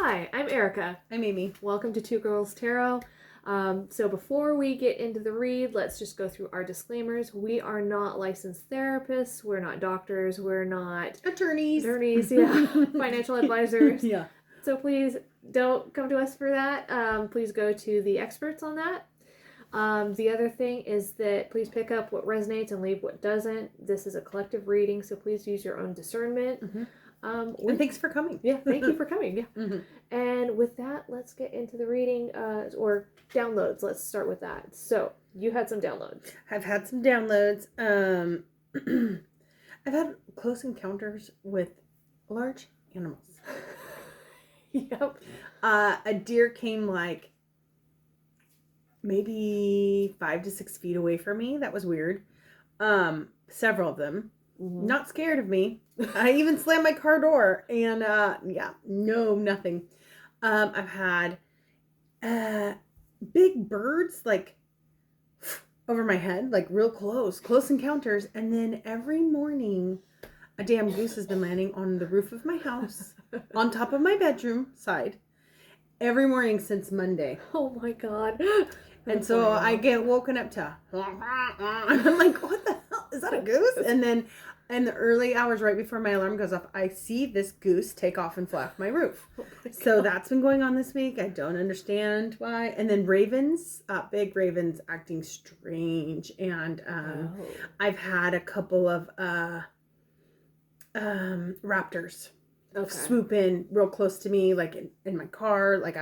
Hi, I'm Erica. I'm Amy. Welcome to Two Girls Tarot. So before we get into the read, let's just go through our disclaimers. We are not licensed therapists. We're not doctors. We're not attorneys. Financial advisors. Yeah. So please don't come to us for that. Please go to the experts on that. The other thing is that please pick up what resonates and leave what doesn't. This is a collective reading, so please use your own discernment. Mm-hmm. And thanks for coming. Yeah, thank you for coming. Yeah. Mm-hmm. And with that, let's get into the reading or downloads. Let's start with that. So, you had some downloads. I've had some downloads. I've had close encounters with large animals. Yep. A deer came like maybe 5 to 6 feet away from me. That was weird. Several of them. Mm-hmm. Not scared of me. I even slammed my car door and nothing. I've had big birds like over my head, like real close encounters, and then every morning a damn goose has been landing on the roof of my house on top of my bedroom side every morning since Monday. Oh my god. And so I get woken up to I'm like, what the hell? Is that a goose? And then in the early hours right before my alarm goes off, I see this goose take off and fly off my roof. Oh my so that's been going on this week. I don't understand why. And then ravens, big ravens acting strange. And I've had a couple of raptors swoop in real close to me, like in my car. Like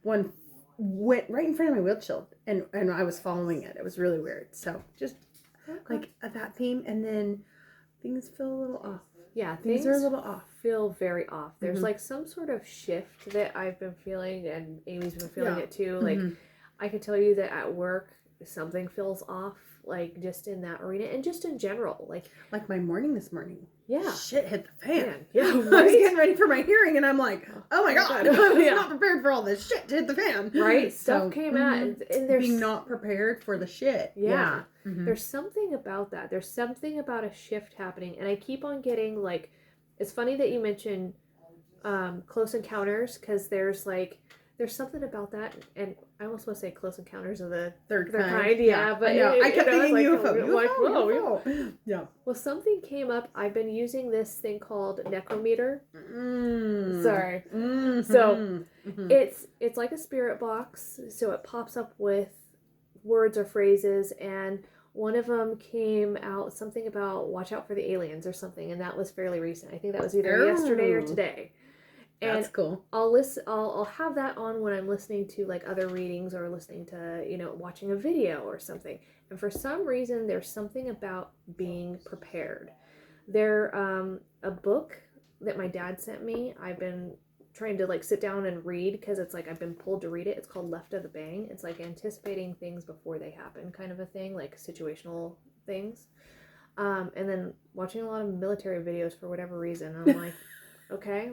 one went right in front of my windshield and I was following it. It was really weird. So just like that theme, and then things feel a little off. Yeah, things are a little off. Feel very off. There's like some sort of shift that I've been feeling, and Amy's been feeling it too. Like I can tell you that at work something feels off, like just in that arena and just in general. Like my morning this morning. Yeah. Shit hit the fan. Yeah, right? I was getting ready for my hearing and I'm like, oh my god. I was not prepared for all this shit to hit the fan. Right? Stuff came out and there's being not prepared for the shit. Yeah. There's something about that. There's something about a shift happening, and I keep on getting like, it's funny that you mentioned close encounters, because there's something about that, and I almost want to say close encounters of the third kind. Yeah, but I kept thinking UFO. Like, whoa. Yeah. Well, something came up. I've been using this thing called Necrometer. Sorry. Mm-hmm. So it's like a spirit box. So it pops up with words or phrases, and one of them came out something about watch out for the aliens or something, and that was fairly recent. I think that was either yesterday or today. And that's cool. I'll have that on when I'm listening to like other readings or listening to, watching a video or something. And for some reason, there's something about being prepared. A book that my dad sent me, I've been trying to like sit down and read, because it's like I've been pulled to read it. It's called Left of the Bang. It's like anticipating things before they happen kind of a thing, like situational things. And then watching a lot of military videos for whatever reason. I'm like, okay,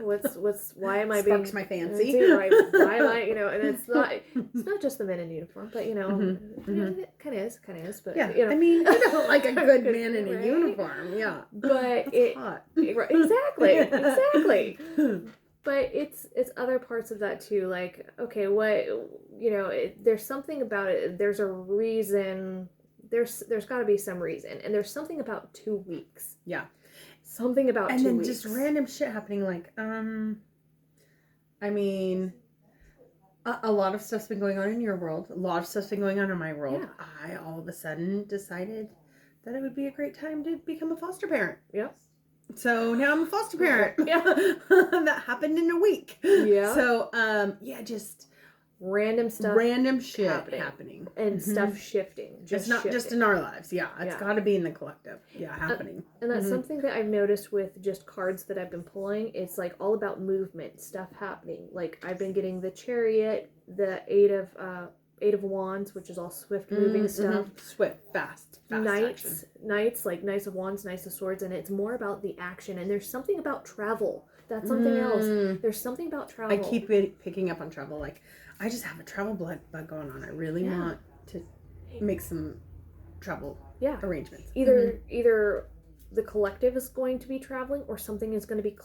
why am I Sparks my fancy. Right? Why am I, and it's not just the men in uniform, but it kind of is, but yeah, I mean, like a good man in a uniform, yeah. But hot. Exactly. But it's other parts of that too, like, okay, there's something about it. There's a reason. There's got to be some reason, and there's something about 2 weeks. Yeah. Something about 2 weeks. And then just random shit happening, like, I mean, a lot of stuff's been going on in your world. A lot of stuff's been going on in my world. Yeah. I all of a sudden decided that it would be a great time to become a foster parent. Yeah. So now I'm a foster parent. Yeah. That happened in a week. Yeah. So, just random stuff. Random shit happening. And stuff shifting. It's not just in our lives. Yeah. It's got to be in the collective. Yeah, happening. And that's something that I've noticed with just cards that I've been pulling. It's like all about movement, stuff happening. Like I've been getting the Chariot, the Eight of Wands, which is all swift moving stuff. Swift, fast Knights, like Knights of Wands, Knights of Swords, and it's more about the action. And there's something about travel. That's something else. There's something about travel. I keep picking up on travel. Like, I just have a travel bug going on. I really want to make some travel arrangements. Either the collective is going to be traveling, or something is going to be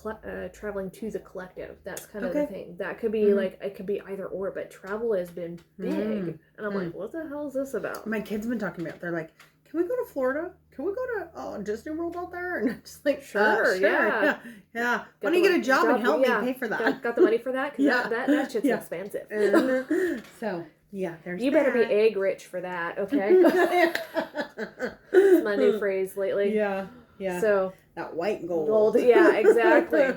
traveling to the collective. That's kind of the thing. That could be like, it could be either or, but travel has been big. And I'm like, what the hell is this about? My kids have been talking about, they're like, can we go to Florida? Can we go to Disney World out there? And I'm just like, sure. Yeah. Why don't you get a job and help me pay for that? Got the money for that? Because that shit's expensive. So, yeah, there's You better be egg rich for that, okay? It's my new phrase lately. Yeah. So that white gold. Yeah, exactly.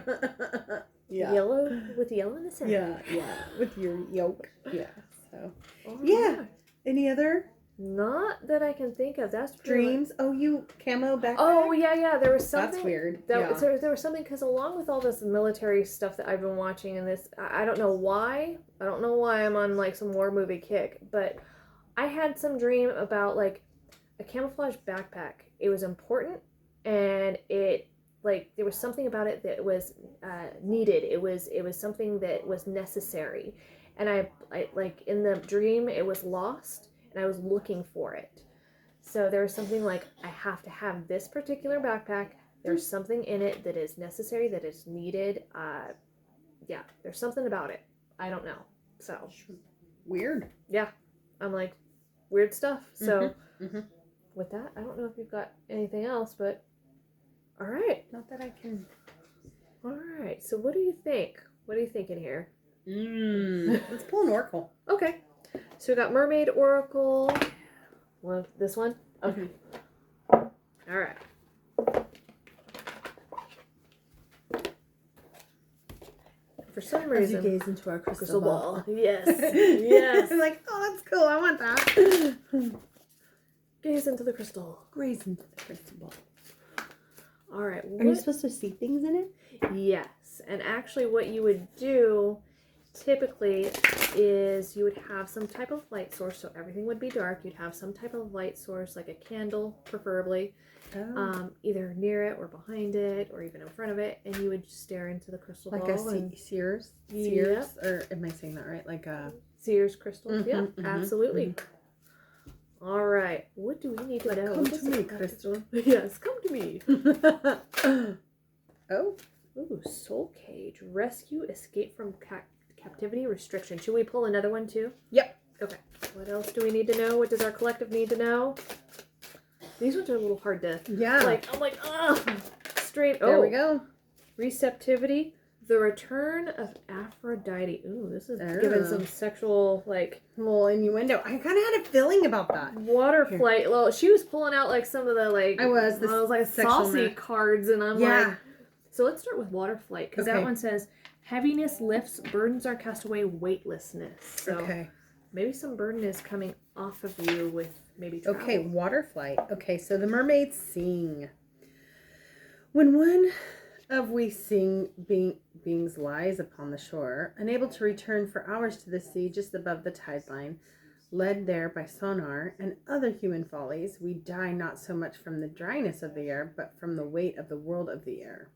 Yeah. Yellow with yellow in the center. Yeah. With your yolk. Yeah. So. Oh, Yeah. Any other? Not that I can think of. That's dreams. Oh, you camo backpack. Oh yeah. There was something. That's weird. So there was something, because along with all this military stuff that I've been watching, and this, I don't know why. I don't know why I'm on like some war movie kick, but I had some dream about like a camouflage backpack. It was important, and it, like, there was something about it that was needed. It was something that was necessary, and I like, in the dream it was lost, and I was looking for it. So there was something like, I have to have this particular backpack. There's something in it that is necessary, that is needed. Yeah, there's something about it. I don't know. So weird. Yeah, I'm like, weird stuff. So with that, I don't know if you've got anything else, but all right. Not that I can. All right. So what do you think? What are you thinking here? Let's pull an oracle. Okay. So we got Mermaid Oracle. Well, this one? Okay. All right. For some reason, as you gaze into our crystal ball. Yes. Yes. I'm like, oh, that's cool. I want that. Gaze into the crystal. Gaze into the crystal ball. All right. Are you supposed to see things in it? Yes. And actually what you would do typically is you would have some type of light source. So everything would be dark. You'd have some type of light source, like a candle, preferably. Either near it or behind it or even in front of it, and you would stare into the crystal like ball. Like a Sears? Yep. Or am I saying that right? Like a Sears crystal? Yeah, absolutely. All right. What do we need to know? Come to me, Crystal. Yes, come to me. Oh. Ooh, Soul Cage. Rescue, escape from captivity, restriction. Should we pull another one too? Yep. Okay. What else do we need to know? What does our collective need to know? These ones are a little hard to... Yeah. I'm like, ugh. Straight... There we go. Receptivity. The return of Aphrodite. Ooh, this is giving some sexual, like... little innuendo. I kind of had a feeling about that. Water flight. Well, she was pulling out, like, some of the, like... I was like, saucy cards, and I'm like... So let's start with water flight, because that one says, heaviness lifts, burdens are cast away, weightlessness. So maybe some burden is coming off of you with maybe travel. Okay, water flight. Okay, so the mermaids sing. When one of we sing beings lies upon the shore, unable to return for hours to the sea just above the tide line, led there by sonar and other human follies, we die not so much from the dryness of the air, but from the weight of the world of the air.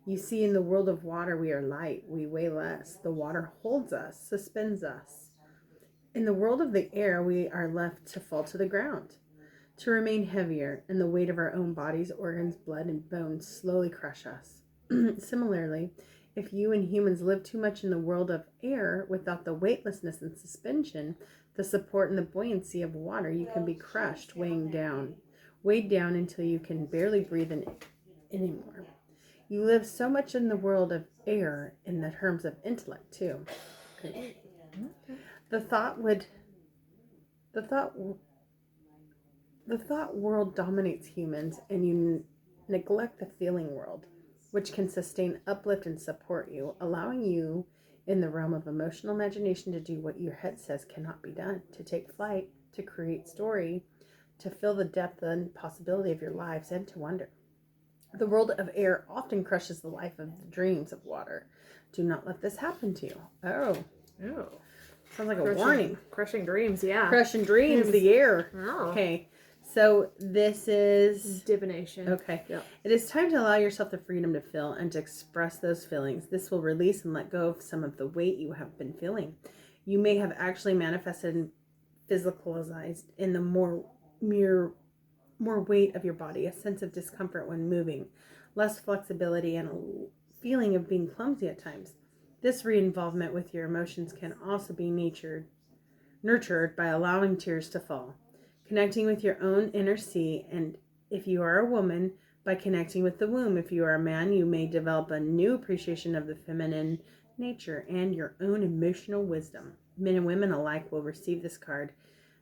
You see, in the world of water we are light, we weigh less. The water holds us, suspends us. In the world of the air we are left to fall to the ground, to remain heavier, and the weight of our own bodies, organs, blood, and bones slowly crush us. Similarly, if you and humans live too much in the world of air without the weightlessness and suspension, the support and the buoyancy of water, you can be crushed, weighed down until you can barely breathe in anymore. You live so much in the world of air in the terms of intellect too. Okay. The thought world dominates humans, and you neglect the feeling world, which can sustain, uplift, and support you, allowing you in the realm of emotional imagination to do what your head says cannot be done, to take flight, to create story, to feel the depth and possibility of your lives, and to wonder. The world of air often crushes the life of the dreams of water. Do not let this happen to you. Oh. Sounds like a warning. Crushing dreams, yeah. Crushing dreams, the air. Oh. Okay. So this is... divination. Okay. Yep. It is time to allow yourself the freedom to feel and to express those feelings. This will release and let go of some of the weight you have been feeling. You may have actually manifested and physicalized in the more more weight of your body, a sense of discomfort when moving, less flexibility, and a feeling of being clumsy at times. This re-involvement with your emotions can also be nurtured by allowing tears to fall, connecting with your own inner sea, and if you are a woman, by connecting with the womb. If you are a man, you may develop a new appreciation of the feminine nature and your own emotional wisdom. Men and women alike will receive this card,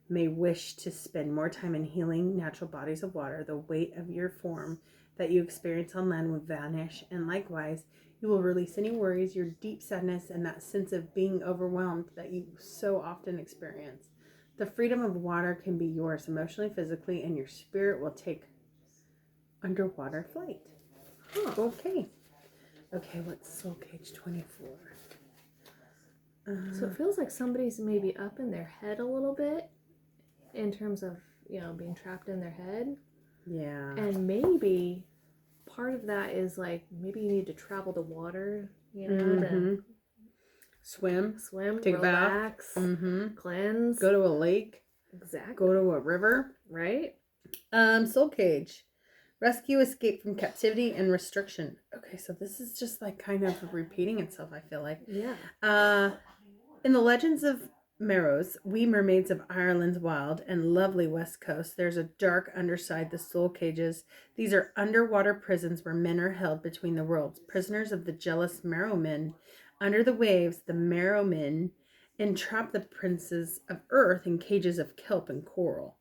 may wish to spend more time in healing natural bodies of water. The weight of your form that you experience on land will vanish, and likewise, you will release any worries, your deep sadness, and that sense of being overwhelmed that you so often experience. The freedom of water can be yours emotionally, physically, and your spirit will take underwater flight. Okay. Okay, what's Soul Cage 24? So it feels like somebody's maybe up in their head a little bit in terms of, being trapped in their head. Yeah. And maybe part of that is like maybe you need to travel the water, to swim, take relax, a bath, cleanse, go to a lake, exactly, go to a river, right? Soul Cage, rescue, escape from captivity and restriction. Okay, so this is just like kind of repeating itself, I feel like. Yeah. In the legends of Meroz, we mermaids of Ireland's wild and lovely west coast, there's a dark underside, the soul cages. These are underwater prisons where men are held between the worlds, prisoners of the jealous Merrowmen. Under the waves, the Merrowmen entrap the princes of earth in cages of kelp and coral.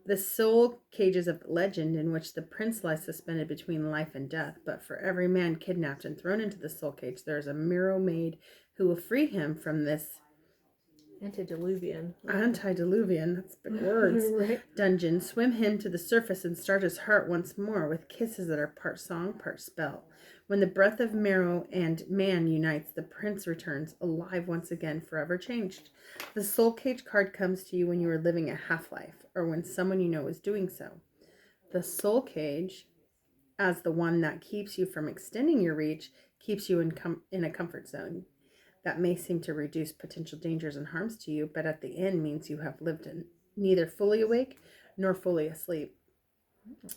The soul cages of legend, in which the prince lies suspended between life and death. But for every man kidnapped and thrown into the soul cage, there is a mermaid who will free him from this antediluvian, that's big words, right? dungeon. Swim him to the surface and start his heart once more with kisses that are part song, part spell. When the breath of marrow and man unites, the prince returns, alive once again, forever changed. The soul cage card comes to you when you are living a half-life, or when someone you know is doing so. The soul cage, as the one that keeps you from extending your reach, keeps you in a comfort zone. That may seem to reduce potential dangers and harms to you, but at the end means you have lived neither fully awake nor fully asleep.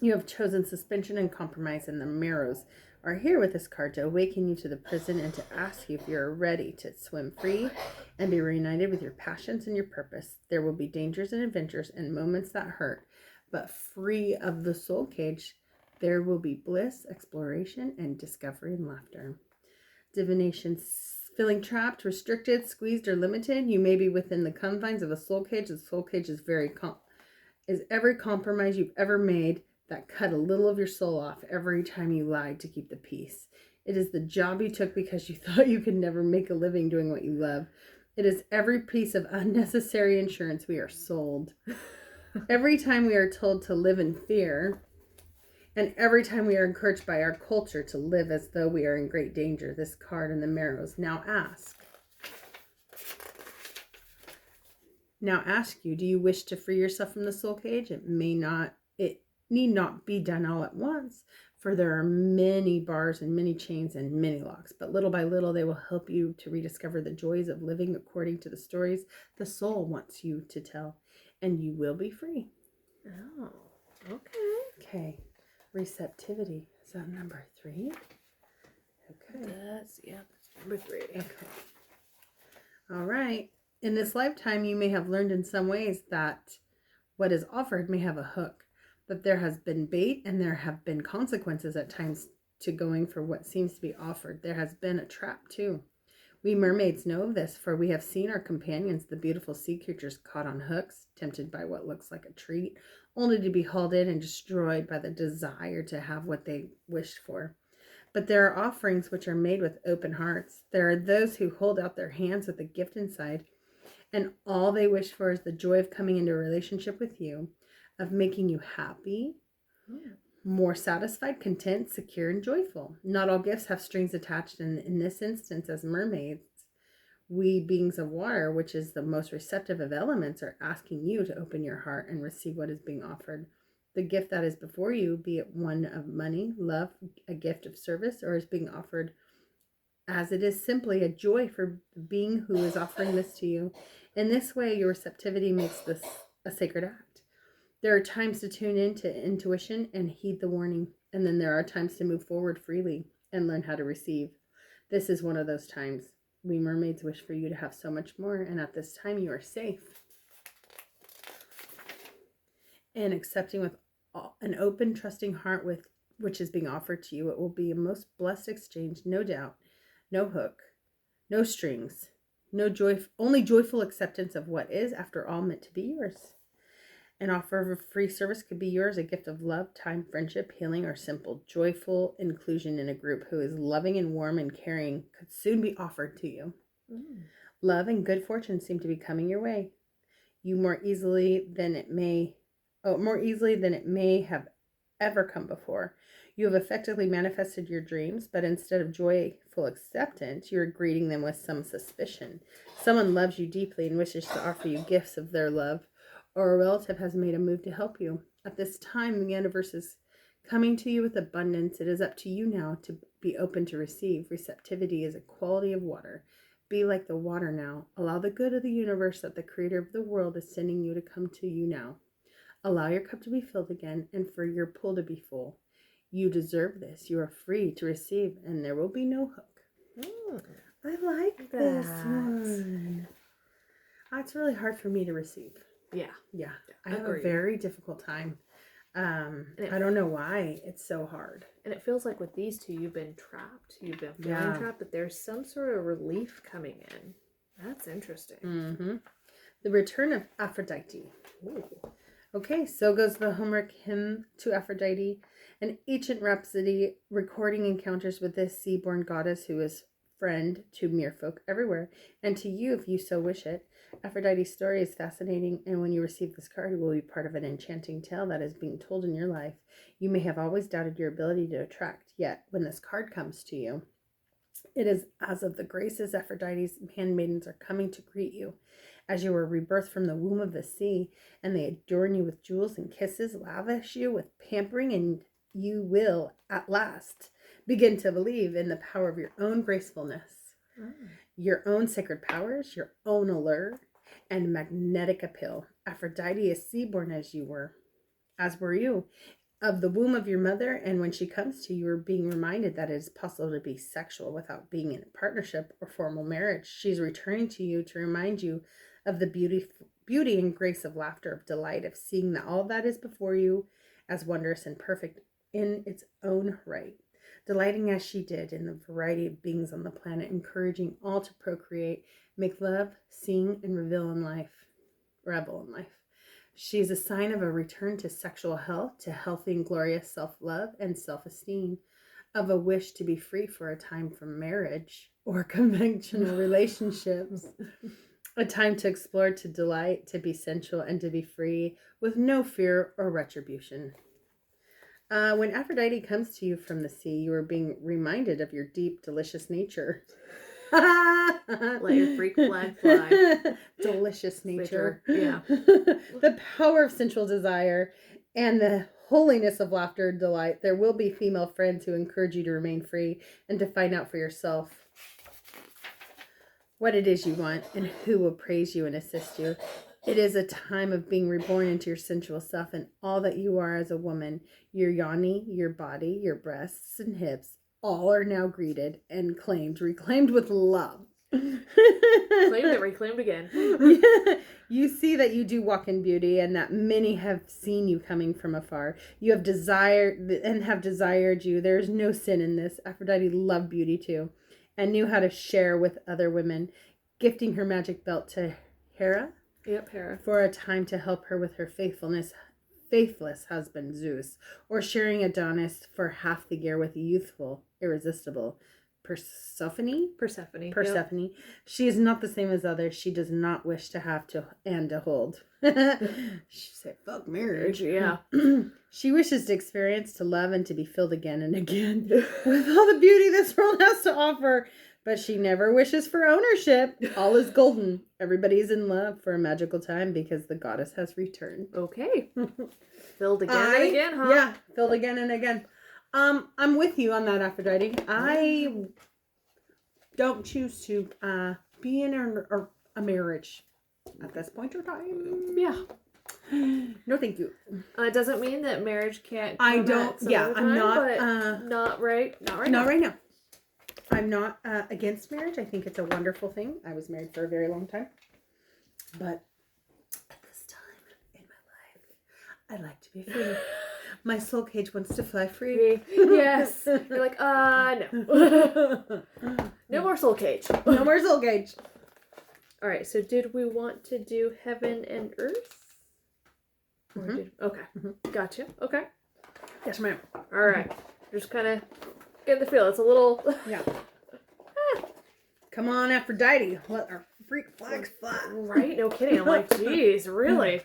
You have chosen suspension and compromise, and the Marrows are here with this card to awaken you to the prison and to ask you if you're ready to swim free and be reunited with your passions and your purpose. There will be dangers and adventures and moments that hurt, but free of the soul cage, there will be bliss, exploration, and discovery and laughter. Divination. Feeling trapped, restricted, squeezed, or limited, you may be within the confines of a soul cage. The soul cage is is every compromise you've ever made that cut a little of your soul off every time you lied to keep the peace. It is the job you took because you thought you could never make a living doing what you love. It is every piece of unnecessary insurance we are sold. Every time we are told to live in fear, and every time we are encouraged by our culture to live as though we are in great danger, this card in the Marrows now ask you, do you wish to free yourself from the soul cage? It need not be done all at once, for there are many bars and many chains and many locks, but little by little they will help you to rediscover the joys of living according to the stories the soul wants you to tell, and you will be free. Oh, okay. Okay. Receptivity. Is that number 3? Okay. That's number 3. Okay. All right. In this lifetime, you may have learned in some ways that what is offered may have a hook, that there has been bait and there have been consequences at times to going for what seems to be offered. There has been a trap too. We mermaids know of this, for we have seen our companions, the beautiful sea creatures, caught on hooks, tempted by what looks like a treat, only to be hauled in and destroyed by the desire to have what they wished for. But there are offerings which are made with open hearts. There are those who hold out their hands with a gift inside, and all they wish for is the joy of coming into a relationship with you, of making you happy, more satisfied, content, secure, and joyful. Not all gifts have strings attached, and in this instance, as mermaids, we beings of water, which is the most receptive of elements, are asking you to open your heart and receive what is being offered. The gift that is before you, be it one of money, love, a gift of service, or is being offered as it is simply a joy for the being who is offering this to you. In this way, your receptivity makes this a sacred act. There are times to tune into intuition and heed the warning. And then there are times to move forward freely and learn how to receive. This is one of those times. We mermaids wish for you to have so much more. And at this time, you are safe. And accepting with an open, trusting heart with which is being offered to you, it will be a most blessed exchange, no doubt, no hook, no strings, no joy, only joyful acceptance of what is, after all, meant to be yours. An offer of a free service could be yours, a gift of love, time, friendship, healing, or simple, joyful inclusion in a group who is loving and warm and caring could soon be offered to you. Love and good fortune seem to be coming your way. You more easily than it may have ever come before. You have effectively manifested your dreams, but instead of joyful acceptance, you are greeting them with some suspicion. Someone loves you deeply and wishes to offer you gifts of their love, or a relative has made a move to help you. At this time, the universe is coming to you with abundance. It is up to you now to be open to receive. Receptivity is a quality of water. Be like the water now. Allow the good of the universe that the creator of the world is sending you to come to you now. Allow your cup to be filled again and for your pool to be full. You deserve this. You are free to receive, and there will be no hook. I like this one. It's really hard for me to receive. Yeah. I have a very difficult time. I don't know why it's so hard. And it feels like with these two, you've been trapped. You've been feeling trapped, but there's some sort of relief coming in. That's interesting. Mm-hmm. The return of Aphrodite. Ooh. Okay, so goes the Homeric hymn to Aphrodite, an ancient rhapsody recording encounters with this sea-born goddess who is friend to mere folk everywhere, and to you if you so wish it. Aphrodite's story is fascinating, and when you receive this card, it will be part of an enchanting tale that is being told in your life. You may have always doubted your ability to attract, yet when this card comes to you, it is as of the graces Aphrodite's handmaidens are coming to greet you, as you were rebirthed from the womb of the sea, and they adorn you with jewels and kisses, lavish you with pampering, and you will, at last, begin to believe in the power of your own gracefulness, your own sacred powers, your own allure, and magnetic appeal. Aphrodite is sea-born as were you, of the womb of your mother, and when she comes to you, you're being reminded that it is possible to be sexual without being in a partnership or formal marriage. She's returning to you to remind you of the beauty and grace of laughter, of delight, of seeing that all that is before you as wondrous and perfect in its own right. Delighting as she did in the variety of beings on the planet, encouraging all to procreate, make love, sing, and revel in life. She is a sign of a return to sexual health, to healthy and glorious self-love and self-esteem, of a wish to be free for a time from marriage or conventional relationships. A time to explore, to delight, to be sensual, and to be free with no fear or retribution. When Aphrodite comes to you from the sea, you are being reminded of your deep, delicious nature. Let your freak flag fly. Delicious nature. Yeah. The power of sensual desire and the holiness of laughter and delight. There will be female friends who encourage you to remain free and to find out for yourself what it is you want and who will praise you and assist you. It is a time of being reborn into your sensual self and all that you are as a woman. Your yoni, your body, your breasts and hips, all are now greeted and reclaimed with love. Claimed and reclaimed again. You see that you do walk in beauty and that many have seen you coming from afar. You have desired you. There is no sin in this. Aphrodite loved beauty too and knew how to share with other women, gifting her magic belt to Hera. Yep, Hera. For a time to help her with her faithless husband Zeus, or sharing Adonis for half the year with a youthful, irresistible Persephone. Yep. She is not the same as others. She does not wish to have to hold. She said, "Fuck marriage." Yeah. She wishes to experience, to love, and to be filled again and again with all the beauty this world has to offer. But she never wishes for ownership. All is golden. Everybody is in love for a magical time because the goddess has returned. Okay. Filled again and again, huh? Yeah, filled again and again. I'm with you on that, Aphrodite. I don't choose to be in a marriage at this point in time. Yeah. No, thank you. It doesn't mean that marriage can't. I come don't. at some Yeah, other I'm time, not. but not right. Not right. Not now. right now. I'm not against marriage. I think it's a wonderful thing. I was married for a very long time, but at this time in my life, I like to be free. My soul cage wants to fly free. Yes. You're like, no. No more soul cage. No more soul cage. All right. So, did we want to do heaven and earth? Okay. Gotcha. Okay. Yes, ma'am. All right. Just kind of get the feel. It's a little. Yeah. Come on, Aphrodite. Let our freak flags fly. Right? No kidding. I'm like, geez, really?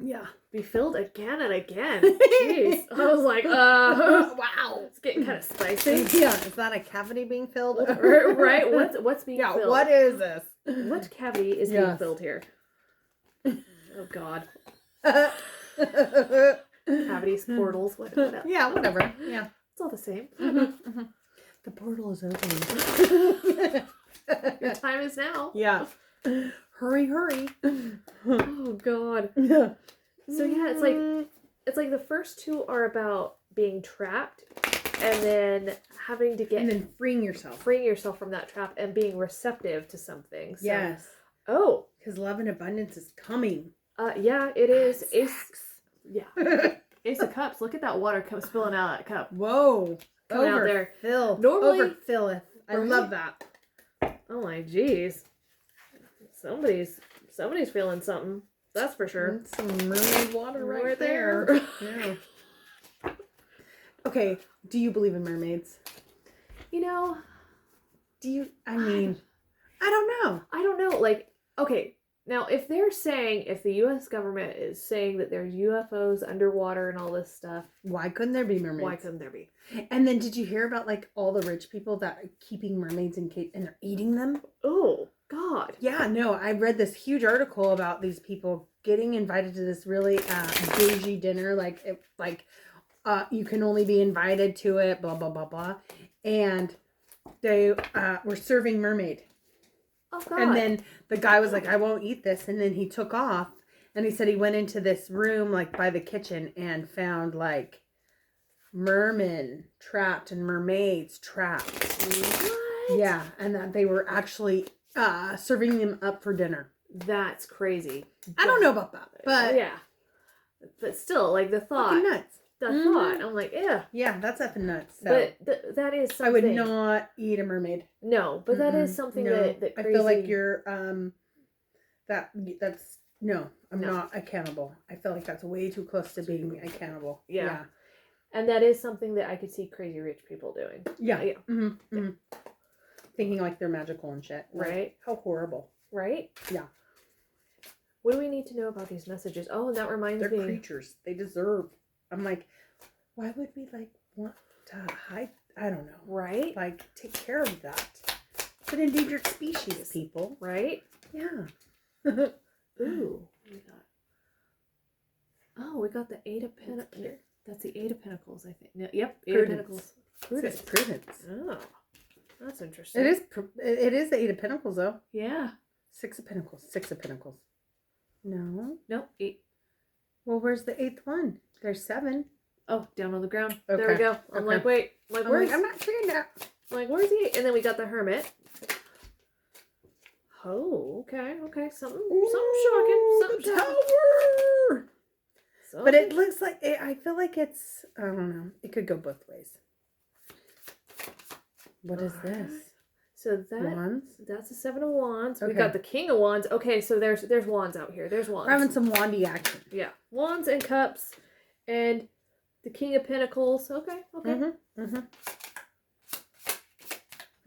Yeah. Be filled again and again. Jeez. I was like, Wow. It's getting kind of spicy. Yeah. Is that a cavity being filled? Right? What's being Yeah. filled? What is this? What cavity is being filled here? Oh God. Cavities, portals, what else? Yeah. Whatever. Yeah. It's all the same. The portal is open. Your time is now. Yeah. Hurry, hurry. Oh God. Yeah. So yeah, it's like the first two are about being trapped, and then having to get And then freeing yourself. freeing yourself from that trap and being receptive to something. So, Yes. Oh. Because love and abundance is coming. Yeah, it is. Ace. Sex. Yeah. Ace of Cups. Look at that water spilling out of that cup. Whoa. Coming out there. Overfill. Normally- Overfilleth. I Right? love that. Oh my jeez. Somebody's feeling something. That's for sure. That's some mermaid water right, Right there. there. Yeah. Okay. Do you believe in mermaids? You know, Do you? I mean, I don't know. I don't know. Like, okay, now if the U.S. government is saying that there's UFOs underwater and all this stuff, Why couldn't there be mermaids? why couldn't there be? And then did you hear about like all the rich people that are keeping mermaids in cage and they're eating them? Oh God. Yeah, no, I read this huge article about these people getting invited to this really bougie dinner, you can only be invited to it, blah blah blah blah, and they were serving mermaid, Oh God. and then the guy was like, "I won't eat this," and then he took off, and he said he went into this room like by the kitchen and found like mermen trapped and mermaids trapped. What? Yeah, and that they were actually serving them up for dinner. That's crazy. I don't know about that, but yeah. But still, like the thought, fucking nuts. thought. I'm like, yeah. Yeah, that's effing nuts. So But that is something. I would not eat a mermaid. No, but that is something No. that I crazy. feel like you're that's no. I'm No. not accountable. I feel like that's way too close to being accountable. Yeah. And that is something that I could see crazy rich people doing. Yeah. Yeah. Mm-hmm. Mm-hmm. Thinking like they're magical and shit. Like, Right. how horrible. Right? Yeah. What do we need to know about these messages? Oh, and that reminds They're me. creatures. They deserve. I'm like, why would we like want to hide? I don't know. Right? Like, take care of that. It's an endangered species, people. Right? Yeah. Ooh. We got the Eight of Pentacles. That's the Eight of Pentacles, I think. No, yep. Eight of Pentacles. Prudence. Prudence. Oh. That's interesting. It is the Eight of Pentacles, though. Yeah. Six of Pentacles. Six of Pentacles. No. No, 8. Well, where's the 8th one? There's 7. Oh, down on the ground. Okay. There we go. I'm Okay. like, wait. I'm like, I'm not seeing that. where's the 8? And then we got the Hermit. Oh, okay. Something shocking. Something shocking. Tower! But it looks like, I feel like it's, I don't know. It could go both ways. What is this? So Wands? that's the 7 of Wands. We Okay. got the King of Wands. Okay, so there's wands out here. There's wands. We're having some wandy action. Yeah, wands and cups, and the King of Pentacles. Okay.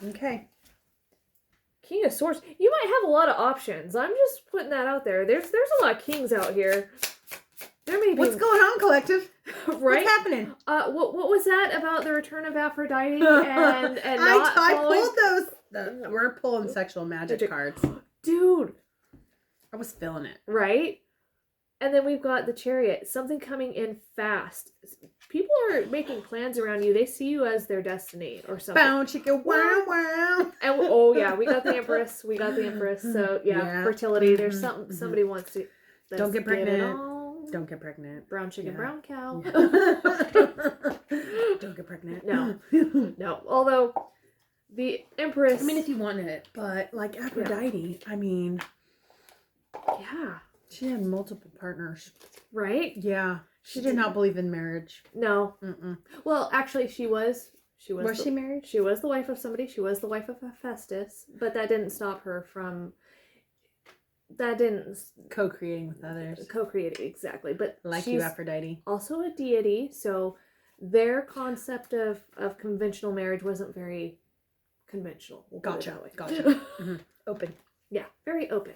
Okay. King of Swords. You might have a lot of options. I'm just putting that out there. There's a lot of kings out here. There may be. What's going on, collective? Right? What's happening? What was that about the return of Aphrodite and not I following? pulled those. We're pulling sexual magic cards. Dude. I was feeling it. Right? And then we've got the Chariot. Something coming in fast. People are making plans around you. They see you as their destiny or something. Bow, chicka, wow, wow. And we got the Empress. So yeah, Yeah. fertility. There's Mhm. somebody wants to. Don't get pregnant. It on. Don't get pregnant. Brown chicken, Yeah. brown cow. Don't get pregnant. No. No. Although the Empress. I mean, if you wanted it, but like Aphrodite, I mean, yeah. she had multiple partners. Right? Yeah. She did not believe in marriage. No. Mm-mm. Well, actually, she was. Was she married? She was the wife of somebody. She was the wife of Hephaestus, but that didn't stop her from. That didn't Co-creating with others. co-create exactly, but Like she's you, Aphrodite. also a deity, so their concept of conventional marriage wasn't very conventional. We'll put it Gotcha. that way. Gotcha. Mm-hmm. Open. Yeah, very open.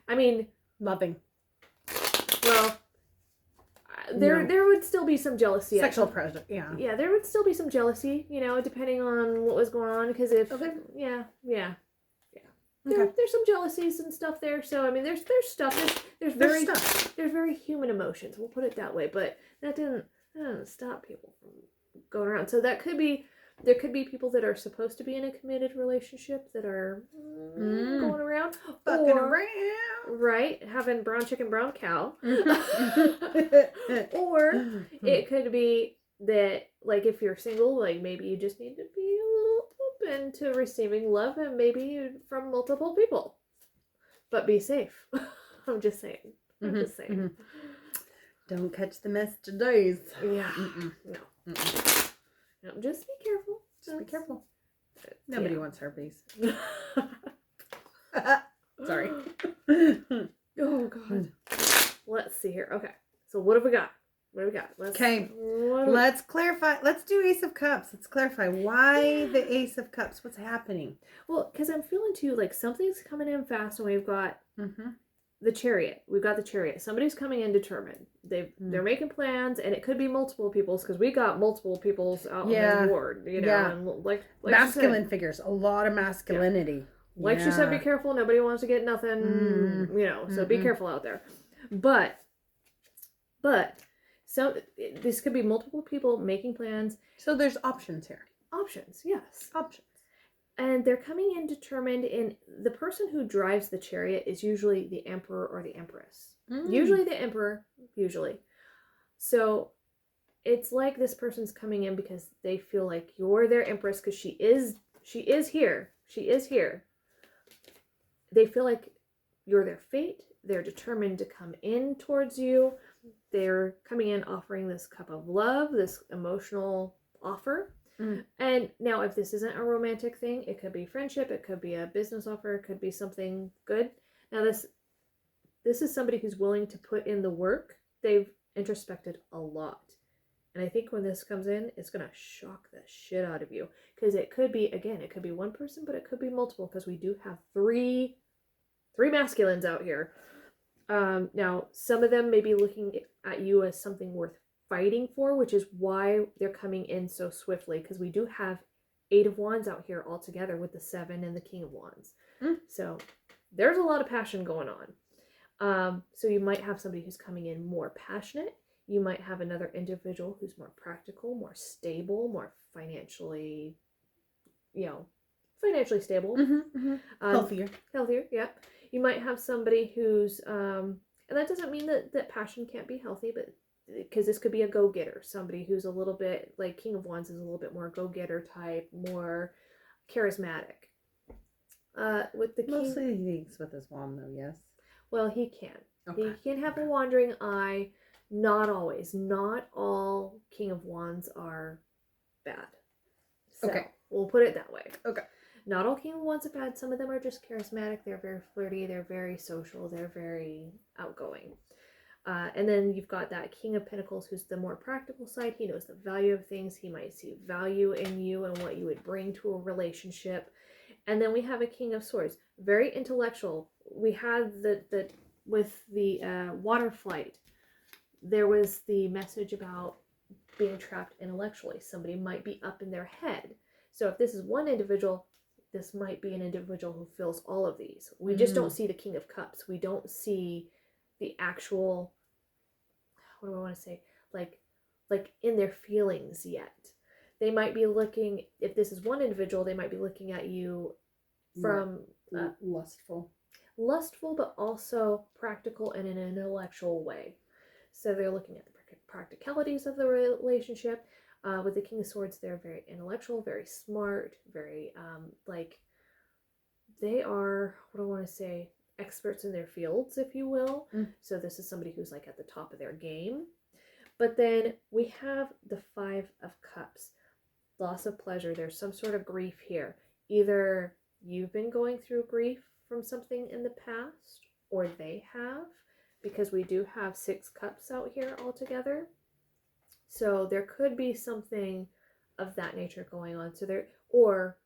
I mean, Loving. well, there No. there would still be some jealousy. Sexual pressure. Yeah. Yeah, there would still be some jealousy, depending on what was going on. Because if Okay. yeah. Okay. There's some jealousies and stuff there. So I mean, there's stuff. There's There's very stuff. there's very human emotions. We'll put it that way. But that didn't stop people from going around. So there could be people that are supposed to be in a committed relationship that are going around, Fucking or, around. right, having brown chicken, brown cow, Mm-hmm. or it could be that, like, if you're single, like, maybe you just need to be a little open to receiving love, and maybe from multiple people, but be safe. I'm just saying. Mm-hmm. Don't catch the messages. Yeah. Mm-mm. No. Mm-mm. No. Just be careful. Just be careful. Nobody Yeah. wants herpes. Sorry. Oh God. Let's see here. Okay. So what have we got? Okay. Let's clarify. Let's do Ace of Cups. Let's clarify why the Ace of Cups. What's happening? Well, because I'm feeling too like something's coming in fast, and we've got Mm-hmm. the Chariot. We've got the Chariot. Somebody's coming in determined. They're making plans, and it could be multiple people's, because we got multiple people's out on the board. And like Masculine figures. A lot of masculinity. Like she said, be careful. Nobody wants to get nothing. So be careful out there. But so this could be multiple people making plans. So there's options here. Options, yes. Options. And they're coming in determined, and the person who drives the Chariot is usually the emperor or the empress. Usually the emperor, usually. So it's like this person's coming in because they feel like you're their empress, because she is here. She is here. They feel like you're their fate. They're determined to come in towards you. They're coming in offering this cup of love, this emotional offer. And now, if this isn't a romantic thing, it could be friendship, it could be a business offer, it could be something good. Now, this is somebody who's willing to put in the work. They've introspected a lot. And I think when this comes in, it's going to shock the shit out of you. Because it could be, again, it could be one person, but it could be multiple, because we do have three masculines out here. Now, some of them may be looking at you as something worth fighting for, which is why they're coming in so swiftly, because we do have 8 of Wands out here all together with the 7 and the King of Wands. So there's a lot of passion going on. So you might have somebody who's coming in more passionate. You might have another individual who's more practical, more stable, more financially stable. Healthier. Healthier, yeah. You might have somebody who's, and that doesn't mean that passion can't be healthy, but because this could be a go-getter, somebody who's a little bit, like King of Wands is a little bit more go-getter type, more charismatic. With the King, Mostly he thinks with his wand, though, yes? well, he can. Okay. He can have a wandering eye. Not always. Not all King of Wands are bad. So, Okay. we'll put it that way. Okay. Not all King of Wands are bad. Some of them are just charismatic. They're very flirty. They're very social. They're very outgoing. And then you've got that King of Pentacles, who's the more practical side. He knows the value of things. He might see value in you and what you would bring to a relationship. And then we have a King of Swords, very intellectual. We had with the water flight, there was the message about being trapped intellectually. Somebody might be up in their head. So if this is one individual, this might be an individual who fills all of these. We just don't see the King of Cups. We don't see the actual, what do I want to say, like in their feelings yet. They might be looking, if this is one individual, they might be looking at you from lustful. lustful, but also practical and in an intellectual way. So they're looking at the practicalities of the relationship. With the King of Swords, they're very intellectual, very smart, very they are, what do I want to say, experts in their fields, if you will. So this is somebody who's like at the top of their game. But then we have the Five of Cups. Loss of pleasure. There's some sort of grief here. Either you've been going through grief from something in the past, or they have, because we do have 6 cups out here altogether. So there could be something of that nature going on. Or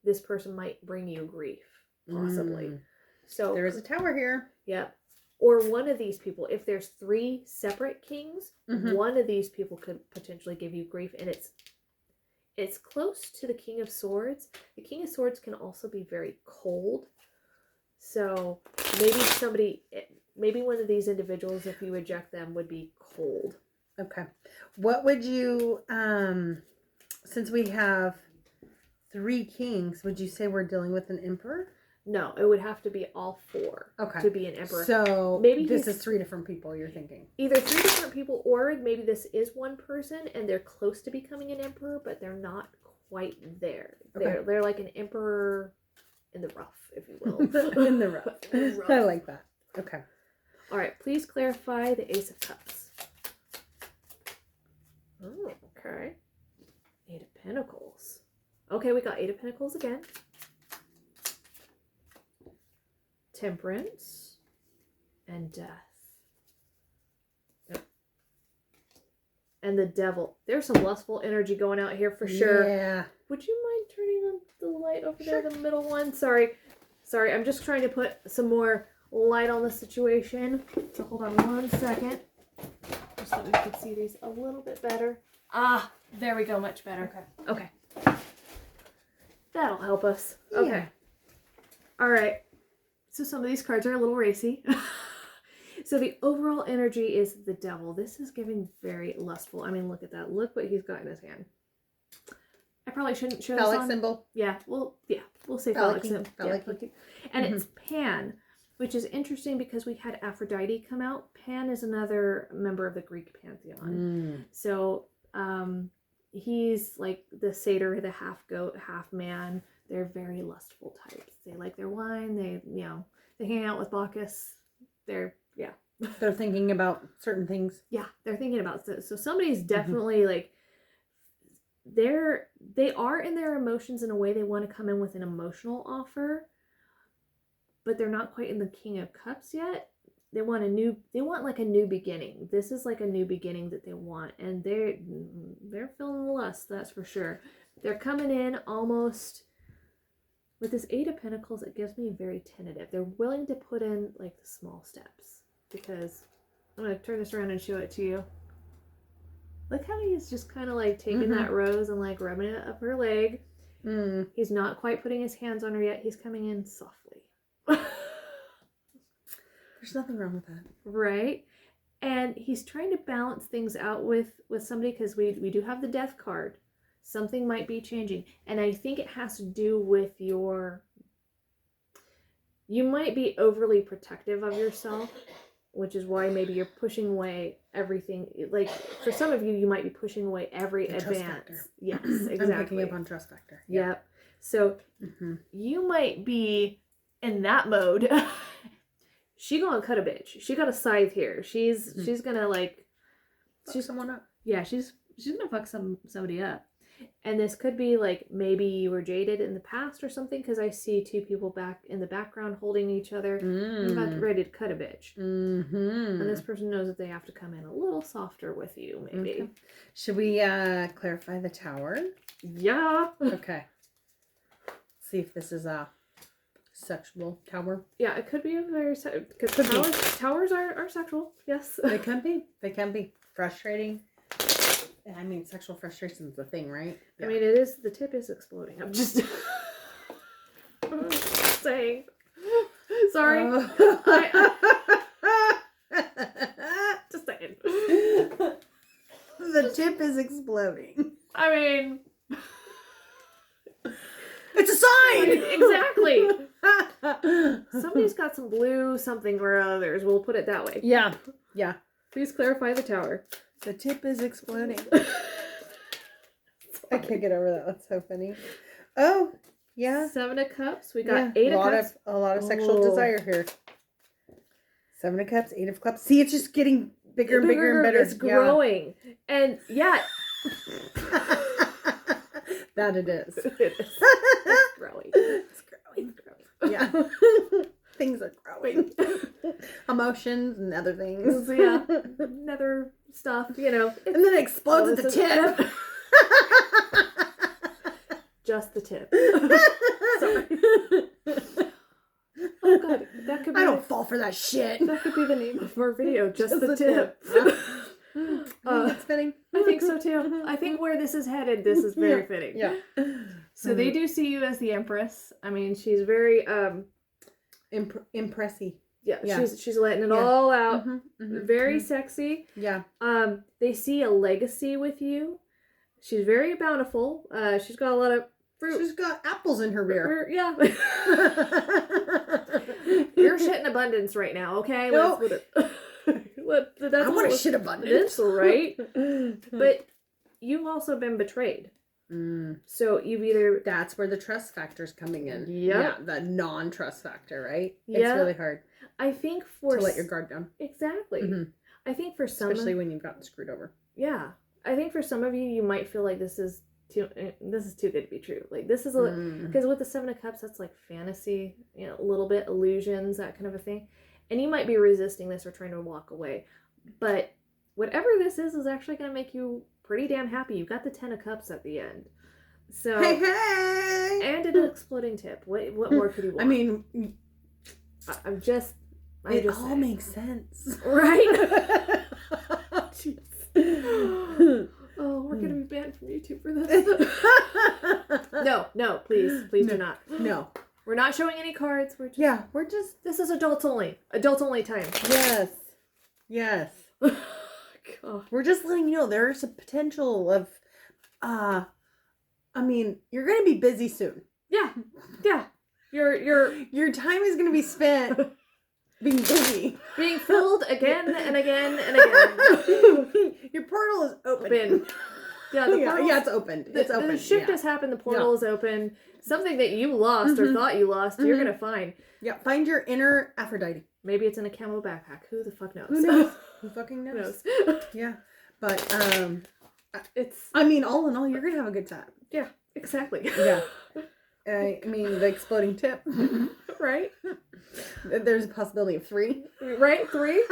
this person might bring you grief, possibly. So there is a Tower here. Yep. Or one of these people, if there's 3 separate kings, one of these people could potentially give you grief, and it's close to the King of Swords. The King of Swords can also be very cold. So maybe one of these individuals, if you reject them, would be cold. Okay. What would you, since we have 3 kings, would you say we're dealing with an emperor? No, it would have to be all 4 to be an emperor. So maybe this is 3 different people you're thinking. Either 3 different people, or maybe this is one person and they're close to becoming an emperor, but they're not quite there. Okay. They're like an emperor in the rough, if you will. In the rough. I like that. Okay. All right, please clarify the Ace of Cups. Oh, okay. 8 of Pentacles. Okay, we got 8 of Pentacles again. Temperance and Death. Yep. And the Devil. There's some lustful energy going out here for sure. Yeah. Would you mind turning on the light over there, the middle one? Sorry, I'm just trying to put some more light on the situation. So hold on 1 second. Just so we can see these a little bit better. Ah, there we go, much better. Okay. That'll help us. Okay. Yeah. All right. So some of these cards are a little racy. So the overall energy is the Devil. This is giving very lustful. I mean, look at that. Look what he's got in his hand. I probably shouldn't show this on. Phallic symbol. Yeah, we'll say phallic symbol. And it's Pan, which is interesting because we had Aphrodite come out. Pan is another member of the Greek pantheon. So he's like the satyr, the half goat, half man. They're very lustful types. They like their wine. They hang out with Bacchus. They're thinking about certain things. Yeah, they're thinking about so somebody's definitely like they are in their emotions in a way. They want to come in with an emotional offer, but they're not quite in the King of Cups yet. They want like a new beginning. This is like a new beginning that they want, and they're feeling the lust, that's for sure. They're coming in almost with this 8 of Pentacles. It gives me very tentative. They're willing to put in like the small steps, because I'm going to turn this around and show it to you. Look how he's just kind of like taking that rose and like rubbing it up her leg. He's not quite putting his hands on her yet. He's coming in softly. There's nothing wrong with that. Right? And he's trying to balance things out with somebody, because we do have the Death card. Something might be changing. And I think it has to do with you might be overly protective of yourself, which is why maybe you're pushing away everything. Like for some of you, you might be pushing away every advance. Yes, exactly. I'm picking up on trust factor. Yep. So you might be in that mode. She gonna cut a bitch. She got a scythe here. She's gonna like fuck someone up. Yeah, she's gonna fuck somebody up. And this could be like maybe you were jaded in the past or something, because I see 2 people back in the background holding each other. About ready to cut a bitch. And this person knows that they have to come in a little softer with you, maybe. Okay. Should we clarify the Tower? Yeah. Okay. See if this is a sexual tower. Yeah, it could be a very because towers are sexual. Yes, they can be. They can be frustrating. I mean, sexual frustration is the thing, right? Yeah. I mean, it is. The tip is exploding. I'm just saying. Sorry. Just saying. The tip is exploding. I mean, it's a sign. Exactly. Somebody's got some blue something or others. We'll put it that way. Yeah. Yeah. Please clarify the tower. The tip is exploding. I can't get over that. That's so funny. Oh, yeah. 7 of Cups. We got Yeah. 8 of Cups. A lot of sexual Oh. desire here. 7 of Cups, 8 of Cups. See, it's just getting bigger and bigger and better. It's growing. And yeah. That it is. It is. It's growing. It's growing. Yeah. Things are growing. Emotions and other things. So, yeah. Nether stuff, And then it explodes at the tip. Just the tip. Sorry. Oh god, that could be. I don't fall for that shit. That could be the name of our video. Just the tip. That's fitting. I think so too. I think where this is headed, this is very fitting. Yeah. So they do see you as the Empress. I mean, she's very Impressy. Yeah. She's letting it all out. Very Mm-hmm. sexy. Yeah. They see a legacy with you. She's very bountiful. She's got a lot of fruit. She's got apples in her rear. Yeah. You're shit in abundance right now, okay? No. That's I want all- to shit abundance. That's right. But you've also been betrayed. So you've either... That's where the trust factor's coming in. Yep. Yeah, the non-trust factor, right? Yeah. It's really hard I think for... to let your guard down. Exactly. Mhm. I think for some... Especially when you've gotten screwed over. Yeah. I think for some of you, you might feel like this is too good to be true. Like, this is because with the 7 of Cups, that's like fantasy, a little bit illusions, that kind of a thing. And you might be resisting this or trying to walk away. But whatever this is actually going to make you pretty damn happy. You've got the 10 of Cups at the end. So, Hey! and an exploding tip. What more could you want? I mean, I'm just it all saying. makes sense. Right? Jeez. Oh, we're going to be banned from YouTube for this. No, please do not. No. We're not showing any cards. We're just, this is adults only time. Yes. God. We're just letting you know there's a potential of, I mean, you're going to be busy soon. Yeah. Your time is going to be spent being busy. Being filled again and again and again. Your portal is open. Yeah, the portal, it's opened. It's open. The shift has happened. The portal is open. Something that you lost or thought you lost, you're going to find. Yeah, find your inner Aphrodite. Maybe it's in a camo backpack. Who the fuck knows? Who knows? Who fucking Who knows? knows? Yeah. But, It's... I mean, all in all, you're going to have a good time. Yeah, exactly. Yeah. I mean, the exploding tip. Right? There's a possibility of 3. Right? 3?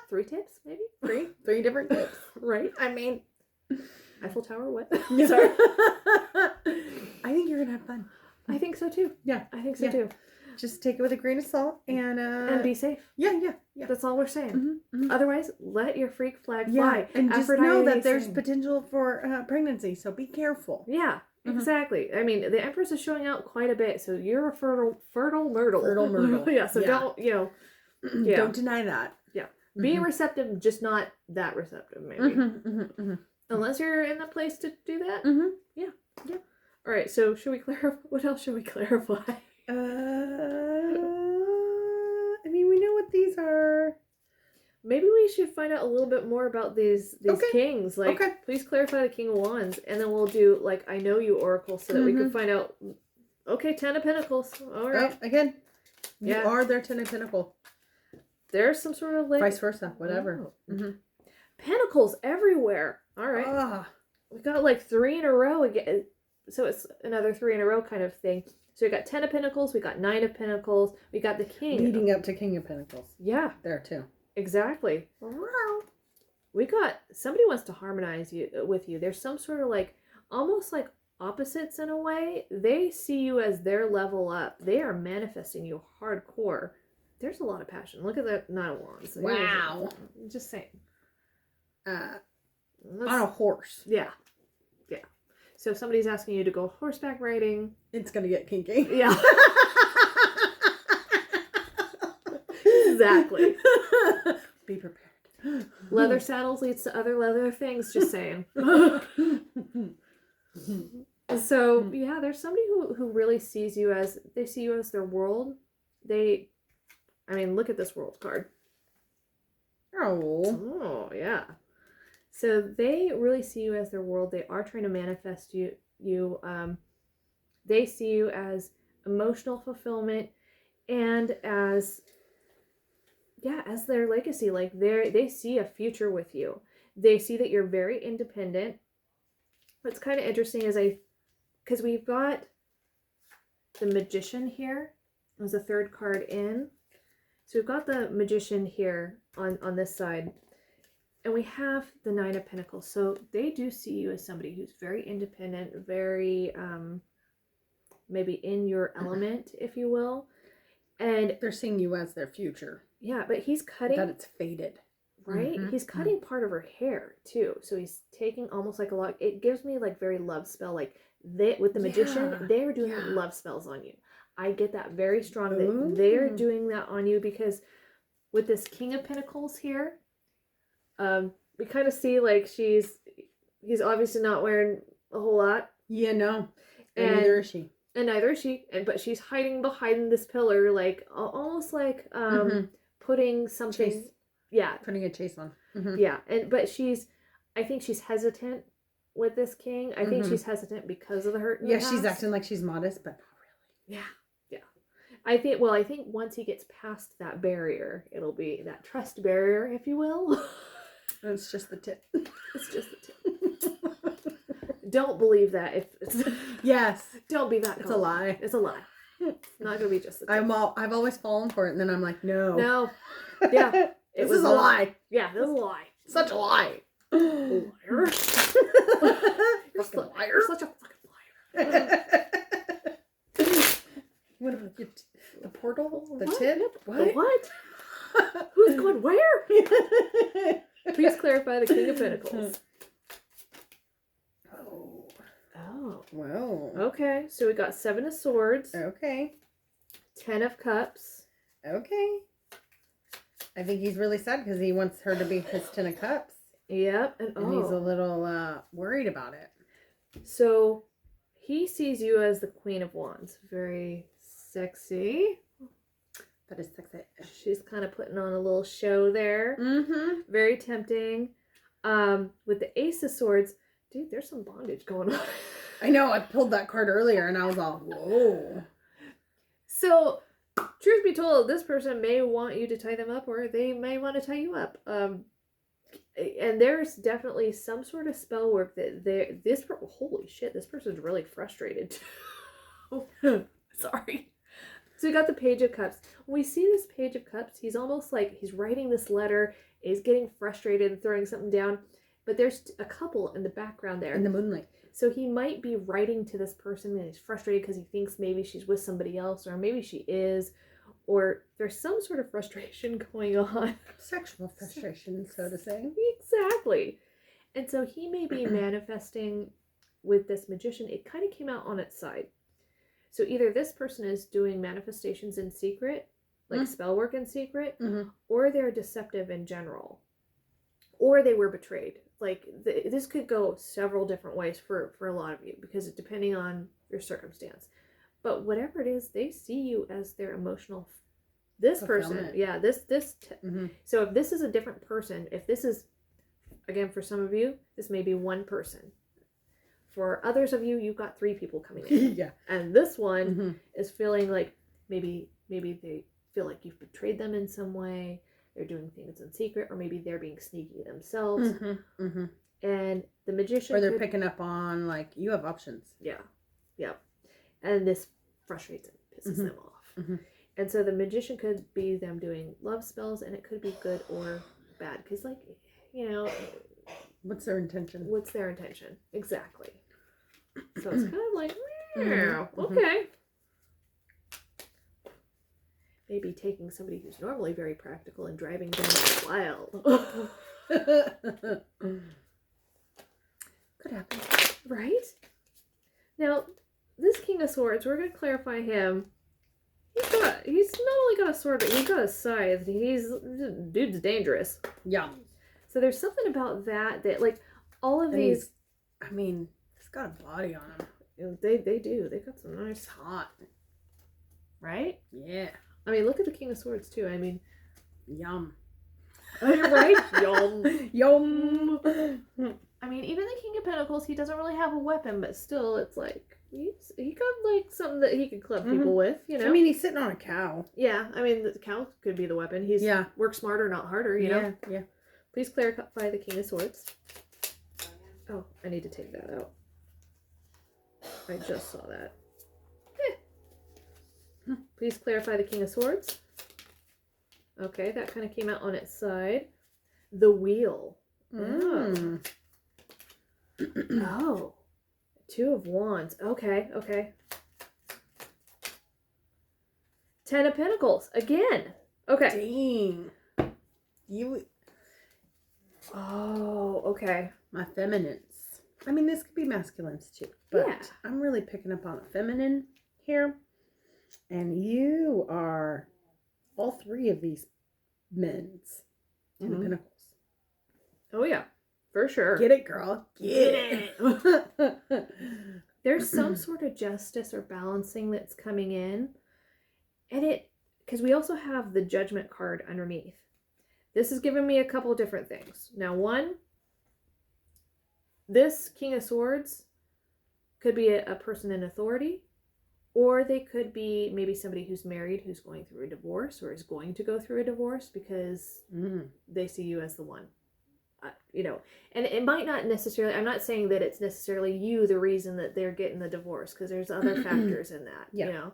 3 tips, maybe? 3 different tips. Right? I mean, Eiffel Tower, what? sorry. I think you're gonna have fun. I think so too. Yeah, I think so too. Just take it with a grain of salt and be safe. Yeah. That's all we're saying. Otherwise, let your freak flag Yeah, fly. and just Aphrodite know that there's saying. potential for pregnancy, so be careful. Yeah, exactly. I mean, the Empress is showing out quite a bit, so you're a fertile myrtle. Fertile myrtle. Yeah, so don't, yeah. Don't deny that. Yeah. Be receptive, just not that receptive, maybe. Unless you're in the place to do that. Yeah. All right, so should we clarify? What else should we clarify? I mean, we know what these are. Maybe we should find out a little bit more about these Okay. kings. Like, Okay. please clarify the King of Wands, and then we'll do, like, I know you Oracle, so that we can find out, okay, 10 of Pentacles. All right. Oh, again, you Yeah. are their 10 of Pentacle. There's some sort of, like... Vice versa, whatever. Oh. Pentacles everywhere. All right. Ah. We got, like, 3 in a row again. So it's another 3 in a row kind of thing. So we got 10 of Pentacles, we got 9 of Pentacles, we got the King. Leading up to King of Pentacles. Yeah. There, too. Exactly. We got... Somebody wants to harmonize with you. There's some sort of, like, almost like opposites in a way. They see you as their level up. They are manifesting you hardcore. There's a lot of passion. Look at that Nine of Wands. Wow. Just saying. On a horse. Yeah. So if somebody's asking you to go horseback riding... It's going to get kinky. Yeah. Exactly. Be prepared. Leather saddles leads to other leather things, just saying. So, yeah, there's somebody who really sees you as... They see you as their world. look at this world card. Oh. Oh, yeah. So they really see you as their world. They are trying to manifest you. They see you as emotional fulfillment and as their legacy. Like they see a future with you. They see that you're very independent. What's kind of interesting is because we've got the Magician here. It was the third card in. So we've got the Magician here on this side. And we have the Nine of Pentacles. So they do see you as somebody who's very independent, very maybe in your element, if you will. And they're seeing you as their future. Yeah, but he's cutting. That it's faded. Right? Mm-hmm. He's cutting part of her hair too. So he's taking almost like a lot. It gives me like very love spell. Like with the Magician, they were doing love spells on you. I get that very strong that they're doing that on you because with this King of Pentacles here, we kind of see like he's obviously not wearing a whole lot. Yeah, no. And neither is she. And neither is she. But she's hiding behind this pillar, like almost like putting something. Chase. Yeah. Putting a chase on. Mm-hmm. Yeah. But I think she's hesitant with this king. I think she's hesitant because of the hurt in the past. She's acting like she's modest, but not really. Yeah. I think once he gets past that barrier, it'll be that trust barrier, if you will. It's just the tip. It's just the tip. Don't believe that. If it's, yes. Don't be that. It's a lie. It's a lie. It's not gonna be just the tip. I've always fallen for it, and then I'm like, no. No. Yeah. This is a lie. Yeah, this is a lie. Such a lie. Liar. You're You're a liar. You're such a fucking liar. What about the portal? The what? tip? What? The what? Who's going where? Please clarify the King of Pentacles. Oh. Wow. Okay, so we got 7 of Swords. Okay. 10 of Cups. Okay. I think he's really sad because he wants her to be his 10 of Cups. Yep. And he's a little worried about it. So he sees you as the Queen of Wands. Very sexy. That is sexy. She's kind of putting on a little show there. Mm-hmm. Very tempting. With the Ace of Swords, dude, there's some bondage going on. I know. I pulled that card earlier and I was all, whoa. So, truth be told, this person may want you to tie them up or they may want to tie you up. And there's definitely some sort of spell work that holy shit, this person's really frustrated. Sorry. So we got the Page of Cups. When we see this Page of Cups, he's almost like he's writing this letter, he's getting frustrated and throwing something down, but there's a couple in the background there. In the moonlight. So he might be writing to this person and he's frustrated because he thinks maybe she's with somebody else or maybe she is, or there's some sort of frustration going on. Sexual frustration, so to say. Exactly. And so he may be manifesting with this Magician. It kind of came out on its side. So either this person is doing manifestations in secret, like spell work in secret, or they're deceptive in general, or they were betrayed. Like this could go several different ways for a lot of you because depending on your circumstance. But whatever it is, they see you as their emotional. This person, yeah, So if this is a different person, if this is, again, for some of you, this may be one person. For others of you, you've got 3 people coming in. Yeah. And this one is feeling like maybe they feel like you've betrayed them in some way. They're doing things in secret, or maybe they're being sneaky themselves. And the Magician, or they're picking up on like you have options. Yeah. And this frustrates and pisses them off. And so the Magician could be them doing love spells, and it could be good or bad. Because, like, you know, what's their intention? What's their intention? Exactly. So it's kind of like, okay. Maybe taking somebody who's normally very practical and driving them wild. Could happen. Right? Now, this King of Swords, we're going to clarify him. He's not only got a sword, but he's got a scythe. Dude's dangerous. Yeah. So there's something about that like all of these. He's got a body on him. They do. They got some nice hot. Right? Yeah. I mean, look at the King of Swords too. I mean, Yum. you're right. Yum. Yum. I mean, even the King of Pentacles, he doesn't really have a weapon, but still, it's like he got like something that he could club people with, you know. I mean, he's sitting on a cow. Yeah, I mean, the cow could be the weapon. He's work smarter, not harder, you know. Yeah. Please clarify the King of Swords. Oh, I need to take that out. I just saw that. Please clarify the King of Swords. Okay, that kind of came out on its side. The Wheel. Mm. Oh. Two of Wands. Okay. Ten of Pentacles. Again. Okay. Dang. You. Oh, okay. My feminines. I mean, this could be masculines too. But Yeah. I'm really picking up on a feminine here. And you are all three of these men's. Ten of Pentacles. Oh, yeah. For sure. Get it, girl. Get it. There's some sort of justice or balancing that's coming in. And because we also have the Judgment card underneath. This is giving me a couple of different things. Now, one, this King of Swords could be a person in authority, or they could be maybe somebody who's married who's going through a divorce or is going to go through a divorce because they see you as the one. You know, and it might not necessarily, I'm not saying that it's necessarily you the reason that they're getting the divorce, because there's other factors in that, you know,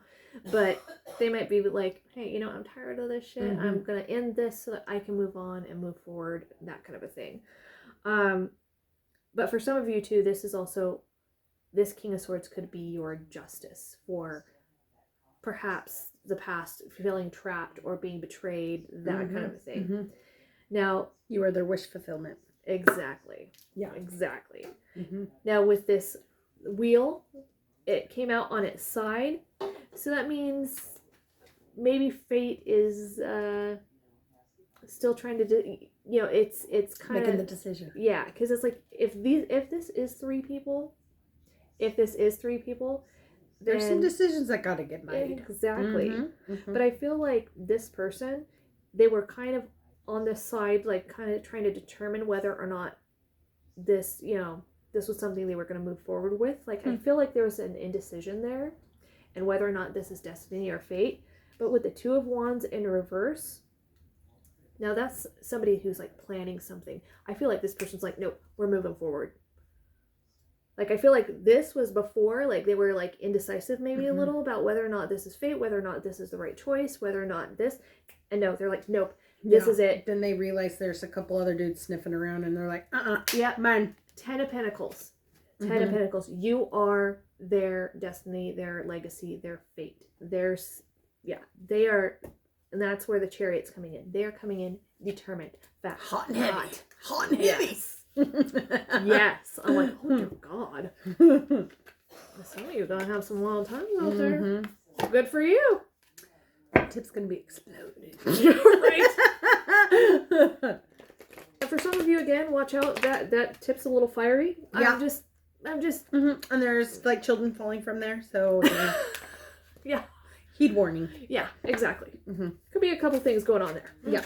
but they might be like, hey, you know, I'm tired of this shit. I'm going to end this so that I can move on and move forward, that kind of a thing. But for some of you too, this is also, this King of Swords could be your justice for perhaps the past, feeling trapped or being betrayed, that kind of a thing. Now, you are their wish fulfillment. Exactly. Yeah. Exactly. Now, with this wheel, it came out on its side. So that means maybe fate is still trying to do, you know, it's kind of making the decision. Yeah, because it's like if this is three people, there's some decisions that got to get made. Exactly. But I feel like this person, they were kind of on this side, like kind of trying to determine whether or not this, you know, this was something they were going to move forward with. Like, I feel like there was an indecision there, and whether or not this is destiny or fate. But with the Two of Wands in reverse, now that's somebody who's like planning something. I feel like this person's like, nope, we're moving forward. Like, I feel like this was before, like, they were like indecisive maybe a little about whether or not this is fate, whether or not this is the right choice, whether or not this, and no, they're like, nope. This is it. Then they realize there's a couple other dudes sniffing around and they're like, yeah, mine. Ten of Pentacles. Ten of Pentacles. You are their destiny, their legacy, their fate. They are, and that's where the Chariot's coming in. They're coming in determined, fast, hot and heavy. Hot and heavy. Yes. I'm like, oh dear God. Some of you are going to have some wild times out there. Good for you. Tip's gonna be exploded. Right. And for some of you, again, watch out. That tip's a little fiery. Yeah. I'm just. And there's like children falling from there, so yeah. Heed warning. Yeah, exactly. Could be a couple things going on there. Yeah.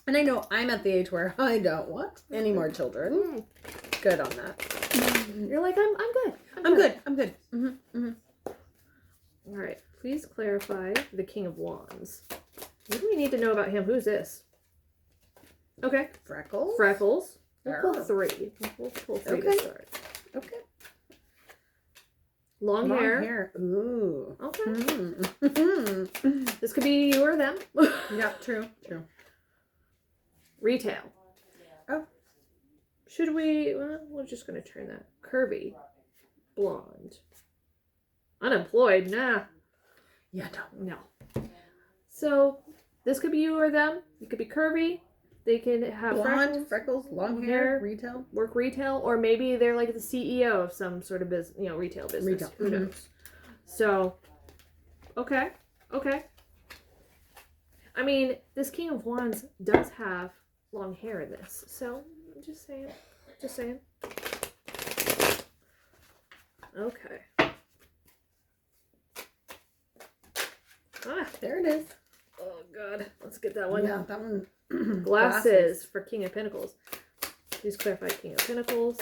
And I know I'm at the age where I don't want any more children. Good on that. You're like, I'm good. I'm good. All right. Please clarify the King of Wands. What do we need to know about him? Who's this? Okay. Freckles. We'll pull three. We'll pull three to start. Okay. Long hair. Ooh. Okay. This could be you or them. Yeah, true. Retail. Oh. Should we... Well, we're just going to turn that. Curvy. Blonde. Unemployed. Nah. Yeah, no. So, this could be you or them. You could be curvy. They can have blonde, freckles, long hair, retail. Work retail. Or maybe they're like the CEO of some sort of business, retail business. Who knows? So, okay. I mean, this King of Wands does have long hair in this. So, I'm just saying. Okay. Ah, There it is. oh god. Let's get that one. Yeah, that one. Glasses for King of Pentacles. Please clarify King of Pentacles.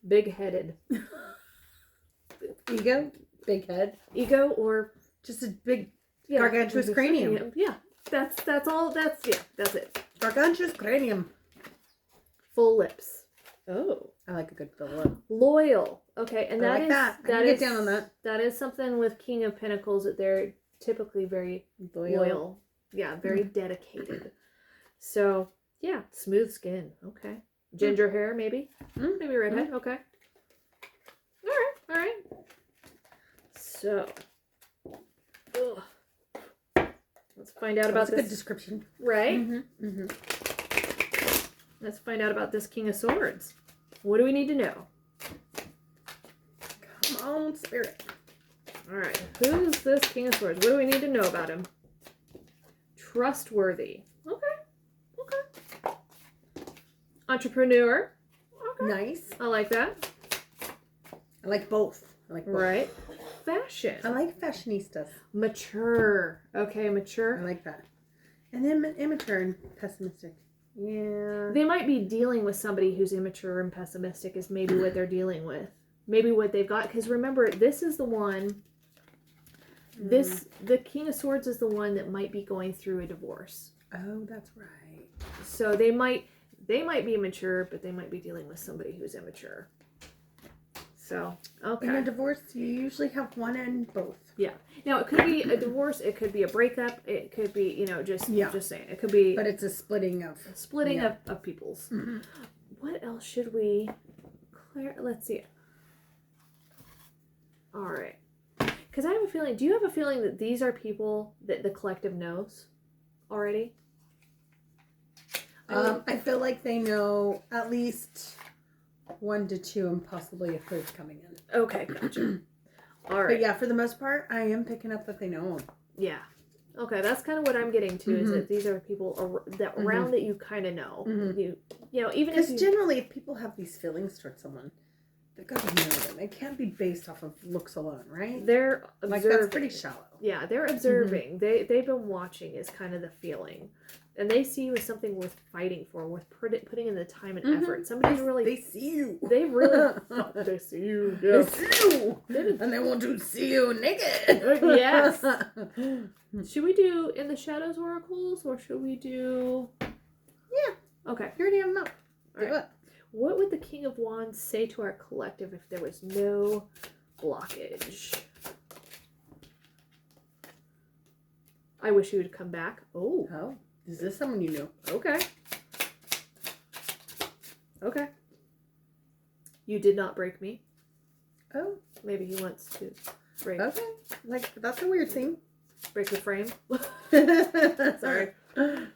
Big-headed. Ego, big head, Ego or just a big gargantuous cranium. Yeah. That's all. That's it. Gargantuous cranium. Full lips. Oh. I like a good full lip. Loyal. Okay, and that I like is that. I that can get is down on that. That is something with King of Pentacles that they're typically very loyal. Yeah, very dedicated. So yeah, smooth skin. Okay, ginger hair maybe. Maybe redhead. Okay. All right. So, let's find out about That's this. a good description, Right? Mm-hmm. Let's find out about this King of Swords. What do we need to know? Come on, spirit. All right. Who's this King of Swords? What do we need to know about him? Trustworthy. Okay. Entrepreneur. Okay. Nice. I like that. I like both. Right. Fashion. I like fashionistas. Mature. Okay, mature. I like that. And then immature and pessimistic. Yeah. They might be dealing with somebody who's immature and pessimistic is maybe what they're dealing with. Maybe what they've got. Because remember, this is the one... The King of Swords is the one that might be going through a divorce. Oh, that's right. So they might be mature, but they might be dealing with somebody who's immature. So, okay. In a divorce, you usually have one and both. Yeah. Now, it could be a divorce. It could be a breakup. It could be, just saying. It could be... But it's a splitting of... of peoples. Mm-hmm. What else should we... Let's see. All right. Because I have a feeling... Do you have a feeling that these are people that the collective knows already? I feel like they know at least 1 to 2 and possibly a third coming in. Okay, gotcha. All right. But yeah, for the most part, I am picking up that they know them. Yeah. Okay, that's kind of what I'm getting to, is that these are people that around that you kind of know. You know, even if Because generally, if people have these feelings towards someone, they've got to know them. It can't be based off of looks alone, right? They're observing. Like, that's pretty shallow. Yeah, they're observing. They've been watching is kind of the feeling. And they see you as something worth fighting for, worth putting in the time and effort. Somebody's really... They see you. They really... they see you. Yeah. They see you. And they want to see you naked. Yes. Should we do In the Shadows Oracles, or should we do... Yeah. Okay. You already have them up. All right. What would the King of Wands say to our collective if there was no blockage? I wish he would come back. Oh. Is this someone you knew? Okay. Okay. You did not break me. Oh. Maybe he wants to break. Okay. Like, that's a weird thing. Break the frame. Sorry. I'm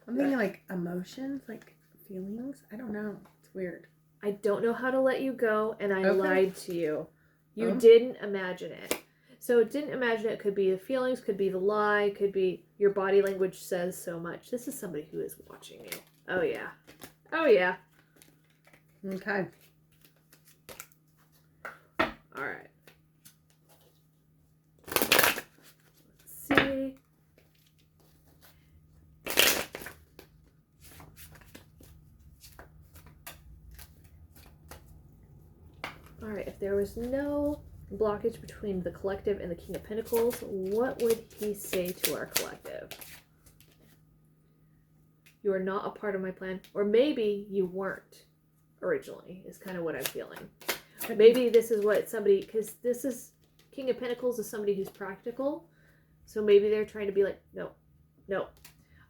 thinking like emotions, like feelings. I don't know. It's weird. I don't know how to let you go, and I lied to you. You Oh. didn't imagine it. So didn't imagine it could be the feelings, could be the lie, could be your body language says so much. This is somebody who is watching you. Oh, yeah. Oh, yeah. Okay. All right. Let's see. All right. If there was no blockage between the collective and the King of Pentacles, what would he say to our collective? You are not a part of my plan. Or maybe you weren't originally, is kind of what I'm feeling. Maybe this is what somebody, because this is, King of Pentacles is somebody who's practical. So maybe they're trying to be like, no.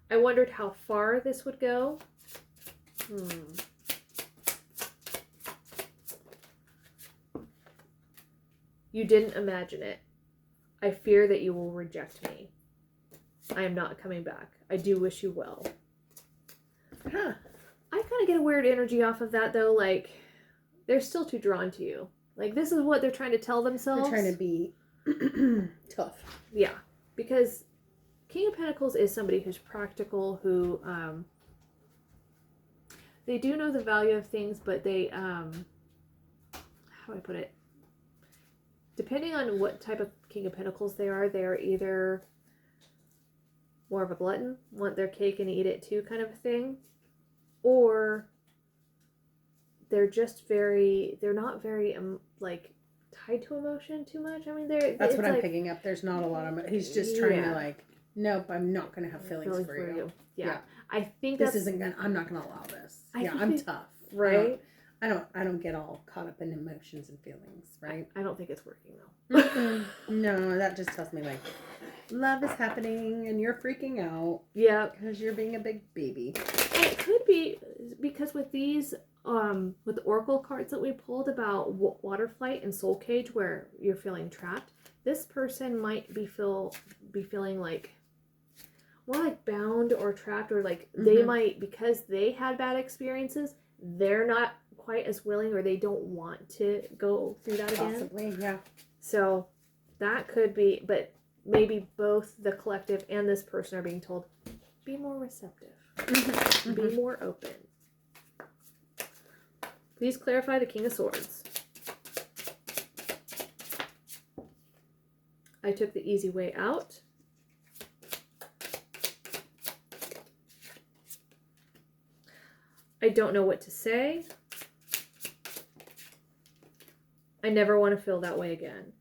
I wondered how far this would go. You didn't imagine it. I fear that you will reject me. I am not coming back. I do wish you well. Huh. I kind of get a weird energy off of that, though. Like, they're still too drawn to you. Like, this is what they're trying to tell themselves. They're trying to be tough. Yeah. Because King of Pentacles is somebody who's practical, who, they do know the value of things, but they, how do I put it? depending on what type of King of Pentacles they are either more of a glutton, want their cake and eat it too kind of a thing, or they're not very like tied to emotion too much. I mean, that's what I'm picking up. There's not a lot of, he's just trying to like, nope, I'm not going to have feelings for you. Yeah. I think I'm not going to allow this. I'm tough. Right? I don't get all caught up in emotions and feelings, right? I don't think it's working though. No, that just tells me like love is happening and you're freaking out. Yeah. Because you're being a big baby. And it could be because with these, with the Oracle cards that we pulled about water flight and soul cage where you're feeling trapped, this person might be feeling like more like bound or trapped, or like they might, because they had bad experiences, they're not quite as willing, or they don't want to go through that again. Possibly, yeah. So that could be, but maybe both the collective and this person are being told, be more receptive. Be more open. Please clarify the King of Swords. I took the easy way out. I don't know what to say. I never want to feel that way again.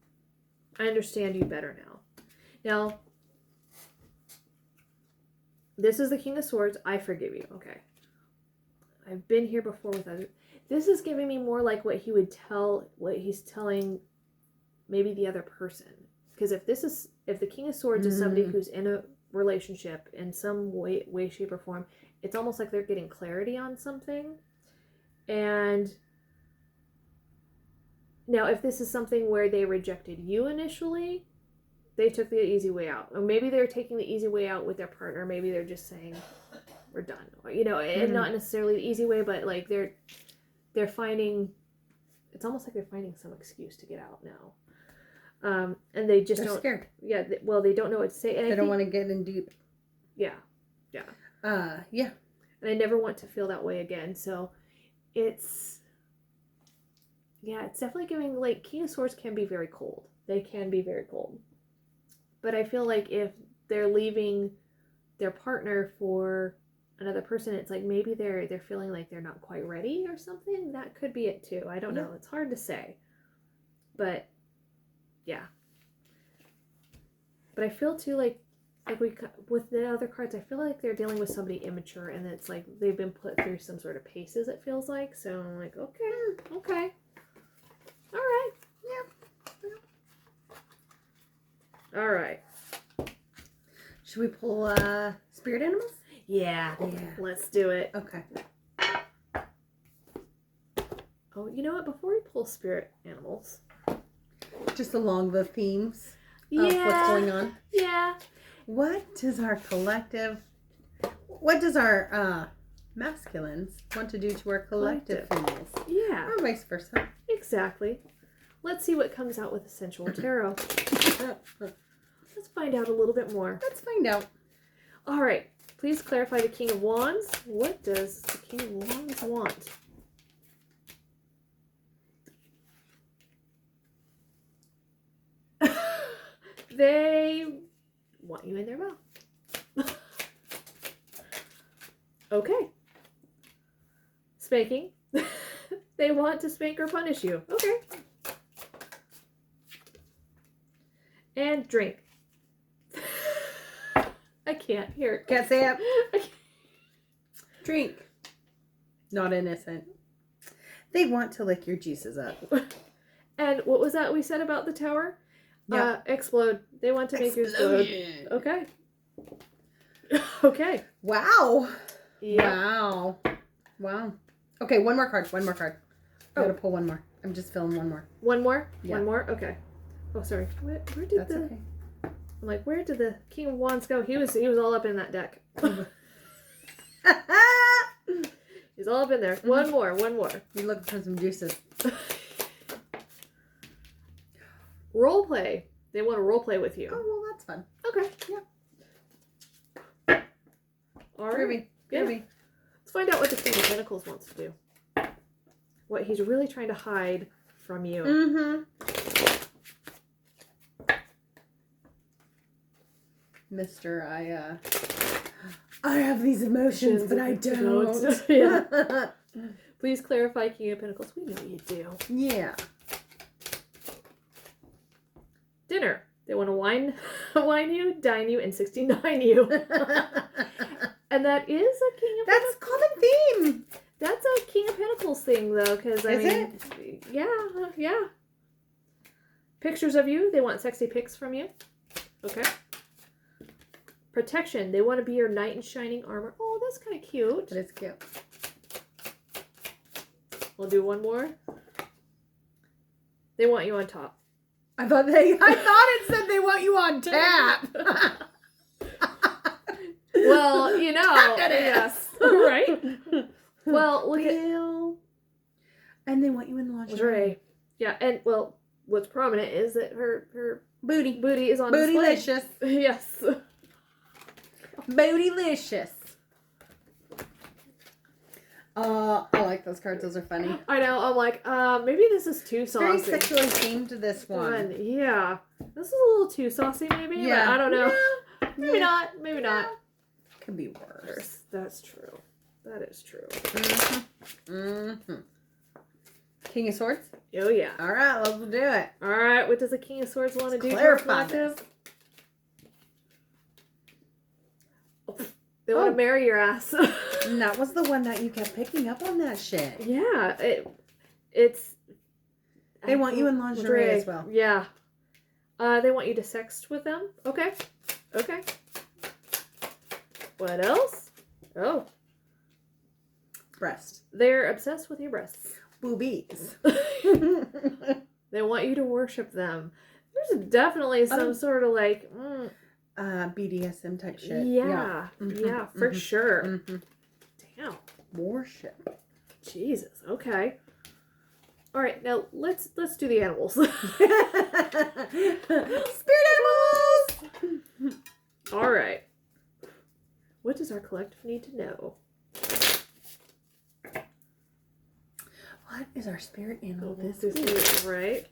I understand you better now. Now, this is the King of Swords. I forgive you. Okay. I've been here before with others. This is giving me more like what he's telling maybe the other person. Because if the King of Swords is somebody who's in a relationship in some way, shape, or form, it's almost like they're getting clarity on something. And now if this is something where they rejected you initially, they took the easy way out. Or maybe they're taking the easy way out with their partner. Maybe they're just saying, we're done. Or, and not necessarily the easy way, but like they're finding, it's almost like they're finding some excuse to get out now. And they just don't. Scared. Yeah. They don't know what to say. And they don't want to get in deep. Yeah. Yeah. Yeah. And I never want to feel that way again. So it's definitely giving, like, King of Swords can be very cold. They can be very cold. But I feel like if they're leaving their partner for another person, it's like maybe they're feeling like they're not quite ready or something. That could be it too. I don't know. It's hard to say. But yeah. But I feel too like with the other cards, I feel like they're dealing with somebody immature, and it's like they've been put through some sort of paces, it feels like. So I'm like, okay. All right. Yeah. All right. Should we pull spirit animals? Yeah. Let's do it. Okay. Oh, you know what? Before we pull spirit animals, just along the themes of what's going on. Yeah. What does our masculines want to do to our collective females? Yeah. Or vice versa. Exactly. Let's see what comes out with the Sensual Tarot. Let's find out a little bit more. Let's find out. All right. Please clarify the King of Wands. What does the King of Wands want? They want you in their mouth. Okay. Spanking. They want to spank or punish you. Okay. And drink. I can't hear it. Can't say it. Drink. Not innocent. They want to lick your juices up. And what was that we said about the tower? Yeah. Explode. They want to make you explode. Okay. Okay. Wow. Yeah. Wow. Okay, one more card. I gotta pull one more. I'm just filling one more. One more? Yeah. One more? Okay. Oh, sorry. Where did That's okay. I'm like, where did the King of Wands go? He was all up in that deck. He's all up in there. One more. You looking for some juices. Role play. They want to role play with you. Oh, well, that's fun. Okay. Yeah. All right. Groovy. Yeah. Let's find out what the King of Pentacles wants to do. What he's really trying to hide from you. Mm-hmm. Mister, I have these emotions, but I don't. Yeah. Please clarify, King of Pentacles. We know you do. Yeah. Dinner. They want to wine you, dine you, and 69 you. And that is a King of That's Pentacles. common theme. That's a King of Pentacles thing, though, because I mean, it? Yeah. Pictures of you. They want sexy pics from you. Okay. Protection. They want to be your knight in shining armor. Oh, that's kind of cute. That is cute. We'll do one more. They want you on top. I thought it said they want you on tap. Well, you know. Yes. Right? Well, look at... And they want you in lingerie. Lingerie. Yeah, and, well, what's prominent is that her Booty. booty is on display. Bootylicious. Yes. Bootylicious. I like those cards. Those are funny. I know. I'm like, maybe this is too saucy. Very sexually themed to this one. Yeah. This is a little too saucy, maybe. Yeah. But I don't know. Yeah. Maybe not. Maybe not. Could be worse. That's true. That is true. Mm-hmm. Mm-hmm. King of Swords? Oh, yeah. All right, let's do it. All right. What does the King of Swords want to do to our Clarify collective? They want to marry your ass. And that was the one that you kept picking up on that shit. Yeah. It's... They want you in lingerie as well. Yeah. They want you to sext with them. Okay. Okay. What else? Oh. Breast. They're obsessed with your breasts. Boobies. They want you to worship them. There's definitely some sort of like... BDSM type shit. Yeah. Mm-hmm. Yeah, for sure. Mm-hmm. Damn. Worship. Jesus. Okay. All right, now let's do the animals. Spirit animals! All right. What does our collective need to know? What is our spirit animal? This is it, right?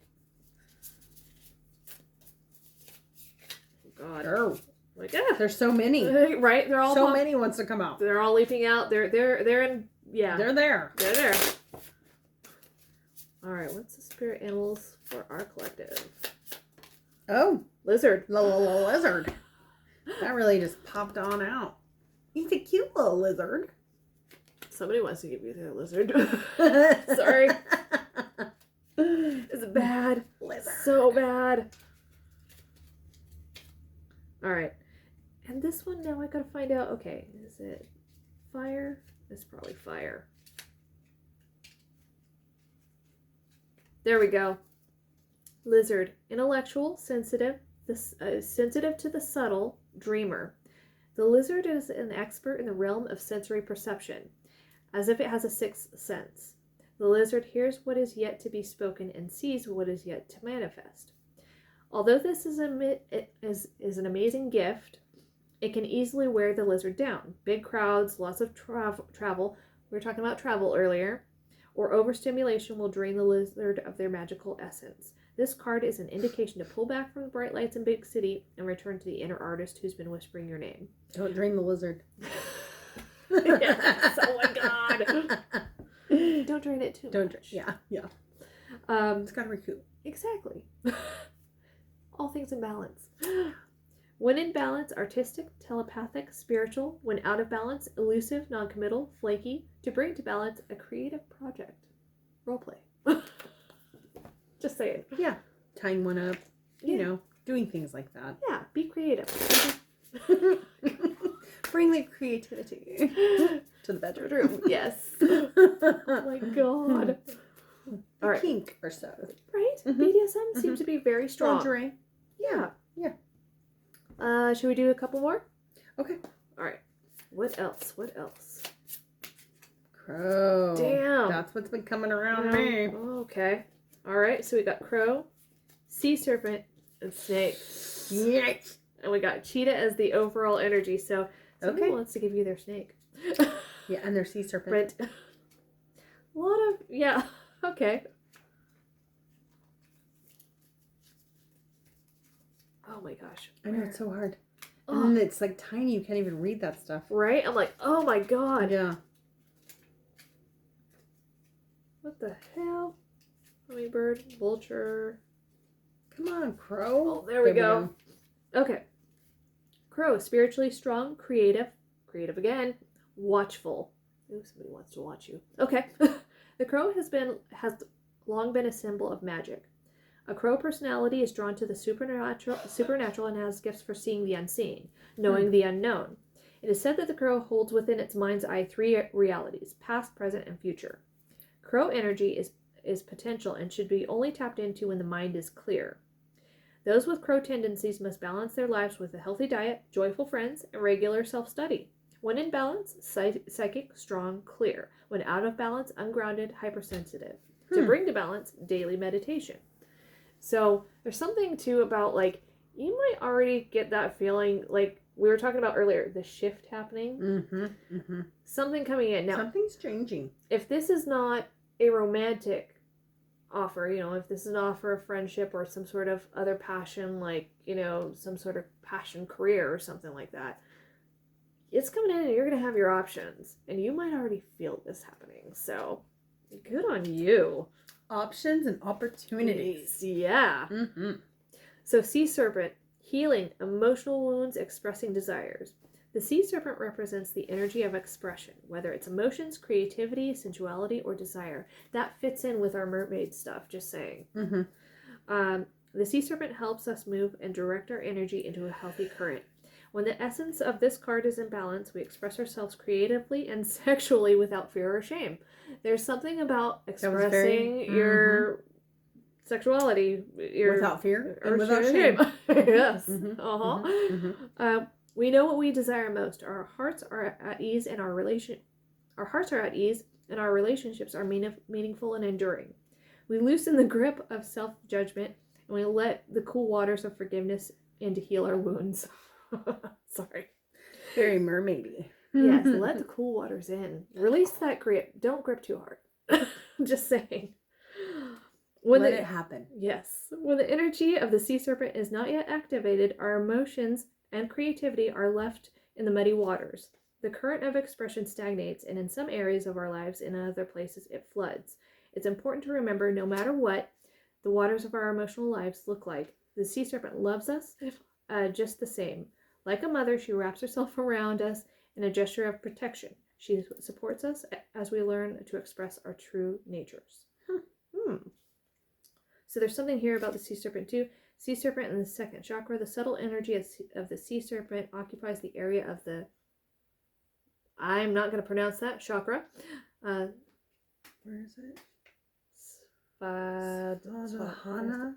Oh, God. Oh. Like, yeah. There's so many. Right? They're all So many wants to come out. They're all leaping out. They're in, yeah. They're there. They're there. All right, what's the spirit animals for our collective? Oh. Lizard. Lizard. That really just popped on out. He's a cute little lizard. Somebody wants to give you their lizard. Sorry. It's bad. Lizard. So bad. All right. And this one now I gotta find out. Okay, is it fire? It's probably fire. There we go. Lizard. Intellectual, sensitive, sensitive to the subtle, dreamer. The lizard is an expert in the realm of sensory perception, as if it has a sixth sense. The lizard hears what is yet to be spoken and sees what is yet to manifest. Although this is an amazing gift, it can easily wear the lizard down. Big crowds, lots of travel, we were talking about travel earlier, or overstimulation will drain the lizard of their magical essence. This card is an indication to pull back from the bright lights in big city and return to the inner artist who's been whispering your name. Don't drain the lizard. Yes, oh my God. Don't drain it too much. Yeah. It's got to recoup. Exactly. All things in balance. When in balance, artistic, telepathic, spiritual. When out of balance, elusive, non-committal, flaky. To bring to balance, a creative project. Roleplay. Just saying. Yeah. Tying one up. You know, doing things like that. Yeah, be creative. Bring the creativity to the bedroom. Yes. Oh my God. All right. Kink or so. Right? BDSM seems to be very strong. Lingerie. Yeah. Yeah. Should we do a couple more? Okay. All right. What else? Crow. Damn. That's what's been coming around me. Okay. All right. So we got crow, sea serpent, and snake. Yes. And we got cheetah as the overall energy. So somebody wants to give you their snake. Yeah, and their sea serpent. Right. A lot of, yeah. Okay. Oh my gosh. I know, it's so hard. And then it's like tiny. You can't even read that stuff. Right? I'm like, oh my god. Yeah. What the hell? Hummingbird, vulture. Come on, crow. Oh, there we go. Okay. Crow, spiritually strong, creative again, watchful. Ooh, somebody wants to watch you. Okay. The crow has long been a symbol of magic. A crow personality is drawn to the supernatural and has gifts for seeing the unseen, knowing the unknown. It is said that the crow holds within its mind's eye 3 realities, past, present, and future. Crow energy is potential and should be only tapped into when the mind is clear. Those with crow tendencies must balance their lives with a healthy diet, joyful friends, and regular self-study. When in balance, psychic, strong, clear. When out of balance, ungrounded, hypersensitive. To bring to balance, daily meditation. So there's something too about, like, you might already get that feeling, like we were talking about earlier, the shift happening. Something coming in. Now, something's changing. If this is not a romantic offer, if this is an offer of friendship or some sort of other passion, like, some sort of passion career or something like that, it's coming in and you're going to have your options. And you might already feel this happening. So, good on you. Options and opportunities. Yeah. So, sea serpent, healing emotional wounds, expressing desires. The sea serpent represents the energy of expression, whether it's emotions, creativity, sensuality, or desire. That fits in with our mermaid stuff, just saying. The sea serpent helps us move and direct our energy into a healthy current. When the essence of this card is in balance, we express ourselves creatively and sexually without fear or shame. There's something about expressing your sexuality without fear and without shame. Yes. We know what we desire most. Our hearts are at ease and our relationships are meaningful and enduring. We loosen the grip of self-judgment and we let the cool waters of forgiveness in to heal our wounds. Sorry. Very mermaidy. Yes, let the cool waters in. Release that grip. Don't grip too hard. Just saying. Let it happen. Yes. When the energy of the sea serpent is not yet activated, our emotions and creativity are left in the muddy waters. The current of expression stagnates, and in some areas of our lives, in other places, it floods. It's important to remember, no matter what the waters of our emotional lives look like, the sea serpent loves us just the same. Like a mother, she wraps herself around us in a gesture of protection. She supports us as we learn to express our true natures. So there's something here about the sea serpent too. Sea serpent in the second chakra. The subtle energy of the sea serpent occupies the area of the, I'm not going to pronounce that, chakra. Where is it? Svadhisthana?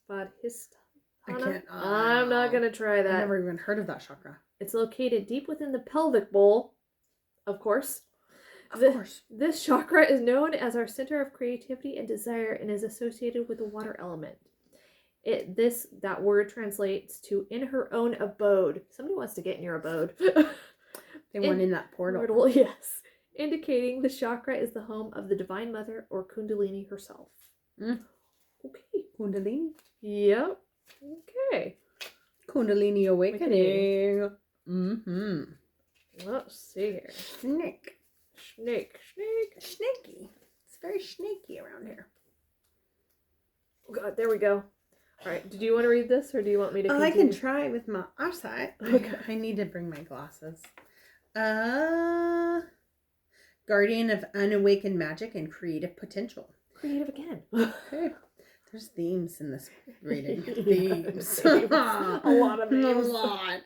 Svadhisthana? I'm not going to try that. I've never even heard of that chakra. It's located deep within the pelvic bowl, of course. This chakra is known as our center of creativity and desire and is associated with the water element. That word translates to in her own abode. Somebody wants to get in your abode. They went in that portal. Yes. Indicating the chakra is the home of the Divine Mother or Kundalini herself. Okay. Kundalini? Yep. Okay. Kundalini awakening. Let's see here. Snake. Snaky. It's very snaky around here. Oh God, there we go. All right. Did you want to read this, or do you want me to continue? I can try with my eyesight. Okay. I need to bring my glasses. Guardian of unawakened magic and creative potential. Creative again. Okay. There's themes in this reading. Themes. A lot of themes. A lot.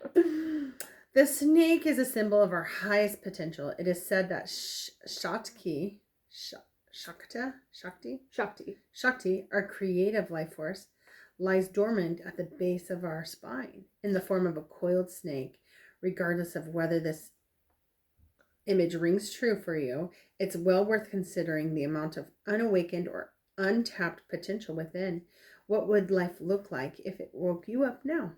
The snake is a symbol of our highest potential. It is said that Shakti, our creative life force, lies dormant at the base of our spine in the form of a coiled snake. Regardless of whether this image rings true for you, it's well worth considering the amount of unawakened or untapped potential within. What would life look like if it woke you up now?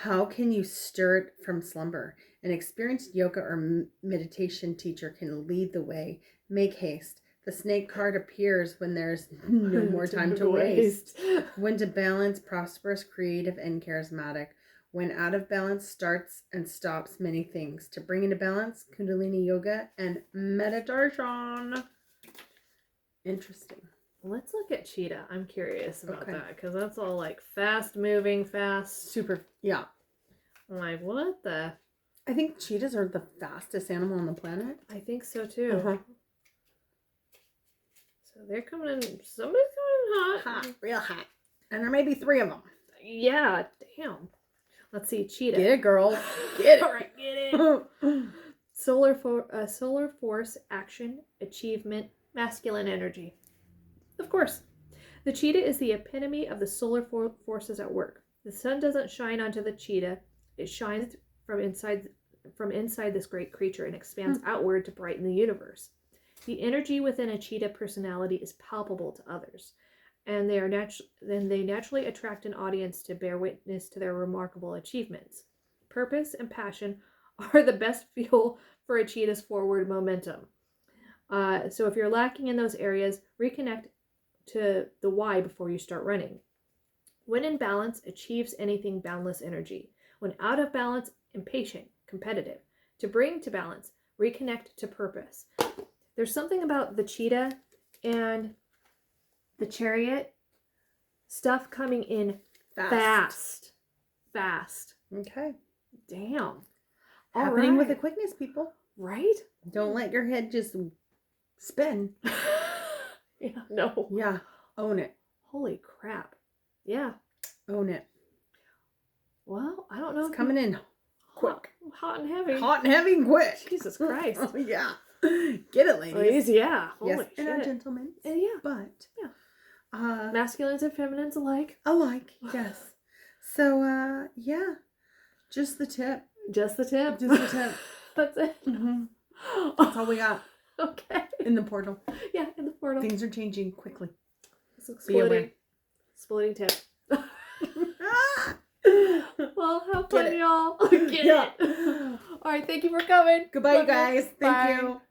How can you stir it from slumber? An experienced yoga or meditation teacher can lead the way. Make haste. The snake card appears when there's no more time to waste. When to balance, prosperous, creative, and charismatic. When out of balance, starts and stops many things. To bring into balance, Kundalini yoga and meditation. Interesting. Let's look at cheetah. I'm curious about Okay. that because that's all like fast moving, fast. Super. Yeah. I'm like, what the? I think cheetahs are the fastest animal on the planet. I think so too. Uh-huh. So they're coming in. Somebody's coming in hot. Hot. Real hot. And there may be 3 of them. Yeah. Damn. Let's see. Cheetah. Get it, girl. Get it. All right. Get it. Solar force, action, achievement, masculine energy. Of course. The cheetah is the epitome of the solar forces at work. The sun doesn't shine onto the cheetah. It shines from inside this great creature and expands outward to brighten the universe. The energy within a cheetah personality is palpable to others, and they naturally attract an audience to bear witness to their remarkable achievements. Purpose and passion are the best fuel for a cheetah's forward momentum. So if you're lacking in those areas, reconnect to the why before you start running. When in balance, achieves anything boundless energy. When out of balance, impatient, competitive. To bring to balance, reconnect to purpose. There's something about the cheetah and the chariot stuff coming in fast. Okay. Damn. Happening with right. the quickness, people. Right? Don't let your head just spin. Yeah, no. Yeah. Own it. Holy crap. Yeah. Own it. Well, I don't know. It's coming in quick. Hot and heavy. Hot and heavy and quick. Jesus Christ. Oh, yeah. Get it, ladies. Ladies, yeah. Holy Yes, shit. and our gentlemen. And yeah. But Yeah. Masculines and feminines alike. alike, yes. So yeah. Just the tip. Just the tip. Just the tip. That's it. Mm-hmm. That's all we got Okay. in the portal. Yeah, in the portal. Things are changing quickly. It's Be aware. exploding tip. Well, have Get fun, it. y'all. Get Yeah. it. All right, thank you for coming. Goodbye, Love you. guys. Thank Bye. you.